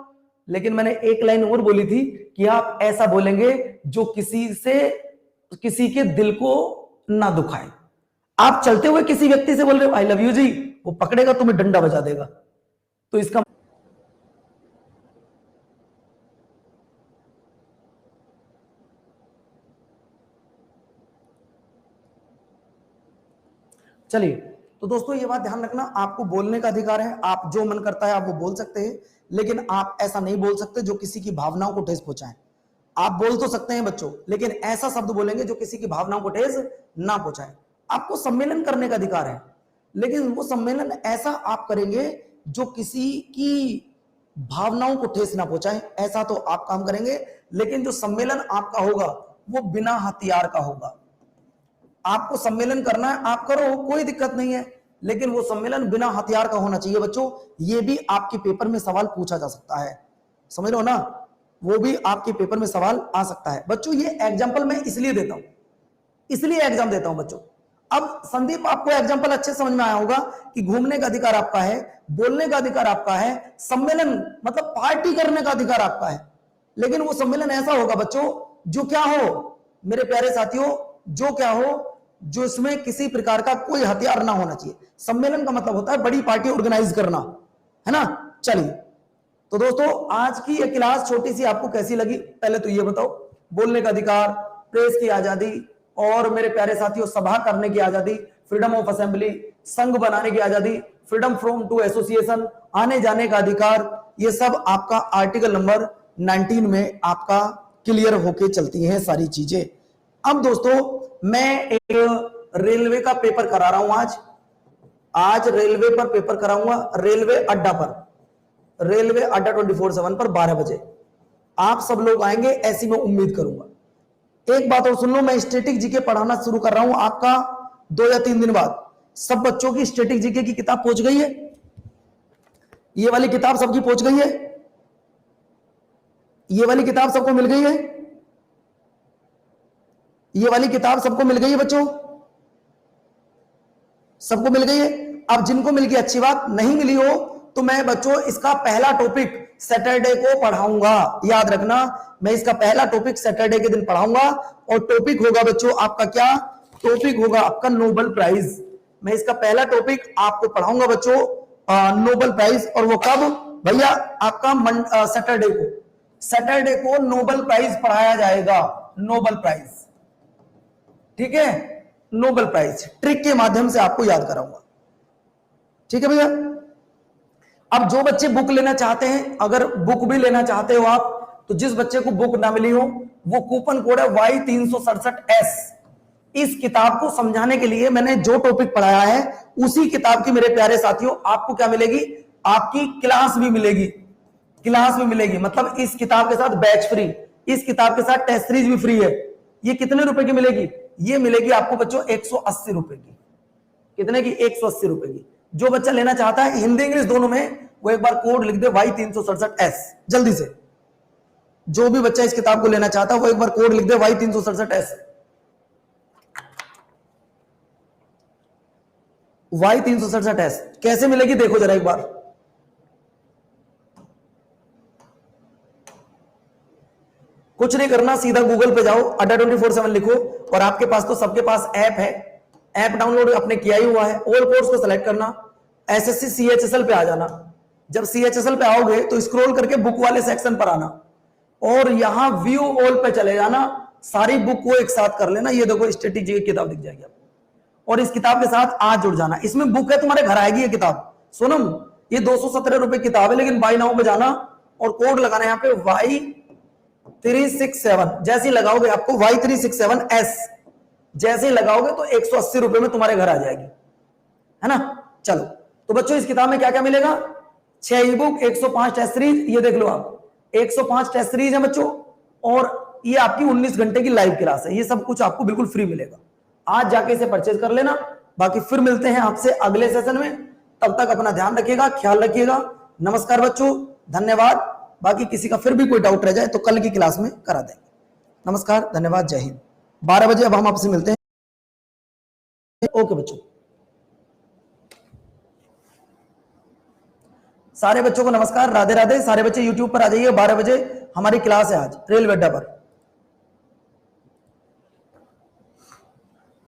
लेकिन मैंने एक लाइन और बोली थी कि आप ऐसा बोलेंगे जो किसी के दिल को ना दुखाए। आप चलते हुए किसी व्यक्ति से बोल रहे हो आई लव यू जी, वो पकड़ेगा, तुम्हें डंडा बजा देगा। तो इसका चलिए, तो दोस्तों ये बात ध्यान रखना, आपको बोलने का अधिकार है, आप जो मन करता है आप वो बोल सकते हैं, लेकिन आप ऐसा नहीं बोल सकते जो किसी की भावनाओं को ठेस पहुंचाए। आप बोल तो सकते हैं बच्चों, लेकिन ऐसा शब्द बोलेंगे जो किसी की भावनाओं को ठेस ना पहुंचाए। आपको सम्मेलन करने का अधिकार है, लेकिन वो सम्मेलन ऐसा आप करेंगे जो किसी की भावनाओं को ठेस ना पहुंचाए, ऐसा तो आप काम करेंगे। लेकिन जो सम्मेलन आपका होगा वो बिना हथियार का होगा। आपको सम्मेलन करना है, आप करो, कोई दिक्कत नहीं है, लेकिन वो सम्मेलन बिना हथियार का होना चाहिए बच्चों। ये भी आपके पेपर में सवाल पूछा जा सकता है, समझ लो ना, वो भी आपके पेपर में सवाल आ सकता है बच्चों। ये एग्जाम्पल मैं इसलिए देता हूं, इसलिए एग्जाम देता हूं बच्चों। अब संदीप आपको एग्जाम्पल अच्छे समझ में आया होगा कि घूमने का अधिकार आपका है, बोलने का अधिकार आपका है, सम्मेलन मतलब पार्टी करने का अधिकार आपका है। लेकिन वो सम्मेलन ऐसा होगा बच्चों जो क्या हो मेरे प्यारे साथियों, जो क्या हो, जो इसमें किसी प्रकार का कोई हथियार ना होना चाहिए। सम्मेलन का मतलब होता है बड़ी पार्टी ऑर्गेनाइज करना, है ना। चलिए, तो दोस्तों आज की ये क्लास छोटी सी आपको कैसी लगी, पहले तो ये बताओ। बोलने का अधिकार, प्रेस की आजादी, और मेरे प्यारे साथियों सभा करने की आजादी, फ्रीडम ऑफ असेंबली, संघ बनाने की आजादी, फ्रीडम फ्रॉम टू एसोसिएशन, आने जाने का अधिकार, ये सब आपका आर्टिकल नंबर 19 में आपका क्लियर होके चलती हैं सारी चीजें। अब दोस्तों मैं एक रेलवे का पेपर करा रहा हूं आज रेलवे पर पेपर कराऊंगा, रेलवे अड्डा पर, रेलवे अड्डा 24/7 पर 12 बजे आप सब लोग आएंगे, ऐसी मैं उम्मीद करूंगा। एक बात और सुन लो, मैं स्टैटिक जीके पढ़ाना शुरू कर रहा हूं आपका 2 या 3 दिन बाद। सब बच्चों की स्टैटिक जीके की किताब पहुंच गई है, ये वाली किताब सबकी पहुंच गई है, ये वाली किताब सबको मिल गई है, ये वाली किताब सबको मिल गई है बच्चों, सबको मिल गई है। अब जिनको मिल गई अच्छी बात, नहीं मिली हो तो मैं बच्चों इसका पहला टॉपिक सैटरडे को पढ़ाऊंगा, याद रखना, मैं इसका पहला टॉपिक सैटरडे के दिन पढ़ाऊंगा। और टॉपिक होगा बच्चों आपका क्या, टॉपिक होगा आपका नोबेल प्राइज। मैं इसका पहला टॉपिक आपको पढ़ाऊंगा बच्चों नोबेल प्राइज। और वो कब भैया, आपका सैटरडे को नोबेल प्राइज पढ़ाया जाएगा, नोबेल प्राइज, ठीक है, नोबेल प्राइज ट्रिक के माध्यम से आपको याद कराऊंगा, ठीक है भैया। अब जो बच्चे बुक लेना चाहते हैं, अगर बुक भी लेना चाहते हो आप, तो जिस बच्चे को बुक ना मिली हो वो कूपन कोड है Y367S। इस किताब को समझाने के लिए मैंने जो टॉपिक पढ़ाया है उसी किताब की मेरे प्यारे साथियों आपको क्या मिलेगी, आपकी क्लास भी मिलेगी, क्लास भी मिलेगी, मतलब इस किताब के साथ बैच फ्री, इस किताब के साथ टेस्ट सीरीज भी फ्री है। ये कितने रुपए की मिलेगी? ये मिलेगी आपको बच्चों 180 रुपए की। कितने की? 180 रुपए की। जो बच्चा लेना चाहता है हिंदी इंग्लिश दोनों में, वो एक बार कोड लिख दे Y367S जल्दी से। जो भी बच्चा इस किताब को लेना चाहता है वो एक बार कोड लिख दे Y367S। Y367S कैसे मिलेगी देखो जरा एक बार। कुछ नहीं करना, सीधा गूगल पे जाओ, अड्डा 24/7 लिखो, और आपके पास तो सबके पास ऐप है, ऐप डाउनलोड अपने किया ही हुआ है। ऑल कोर्स को सेलेक्ट करना, एसएससी सीएचएसएल पे आ जाना। जब सीएचएसएल पे आओगे तो स्क्रॉल करके बुक वाले सेक्शन पर आना, और यहां व्यू ऑल पे चले जाना, सारी बुक को एक साथ कर लेना। ये देखो स्ट्रेटेजी की किताब दिख जाएगी आपको, और इस किताब के साथ आज जुड़ जाना। इसमें बुक है, तुम्हारे घर आएगी ये किताब। सोनम, ये 217 रुपए किताब है, लेकिन बाय नाउ पे जाना और कोड लगाना यहाँ पे Y367। जैसे ही लगाओगे आपको Y367S जैसे ही लगाओगे तो 180 रुपए में तुम्हारे घर आ जाएगी, है ना। चलो, तो बच्चों इस किताब में क्या क्या मिलेगा? 6 ई बुक, 105 टेस्ट सीरीज, ये देख लो आप, 105 टेस्ट सीरीज है बच्चों, और ये आपकी 19 घंटे की लाइव क्लास है। ये सब कुछ आपको बिल्कुल फ्री मिलेगा। आज जाके इसे परचेज कर लेना। बाकी फिर मिलते हैं आपसे अगले सेशन में, तब तक अपना ध्यान रखिएगा, ख्याल रखिएगा। नमस्कार बच्चों, धन्यवाद। बाकी किसी का फिर भी कोई डाउट रह जाए तो कल की क्लास में करा देंगे। नमस्कार, धन्यवाद, जय हिंद। 12 बजे अब हम आपसे मिलते हैं। ओके बच्चों, सारे बच्चों को नमस्कार, राधे राधे। सारे बच्चे यूट्यूब पर आ जाइए, 12 बजे हमारी क्लास है आज रेलवे अड्डा पर।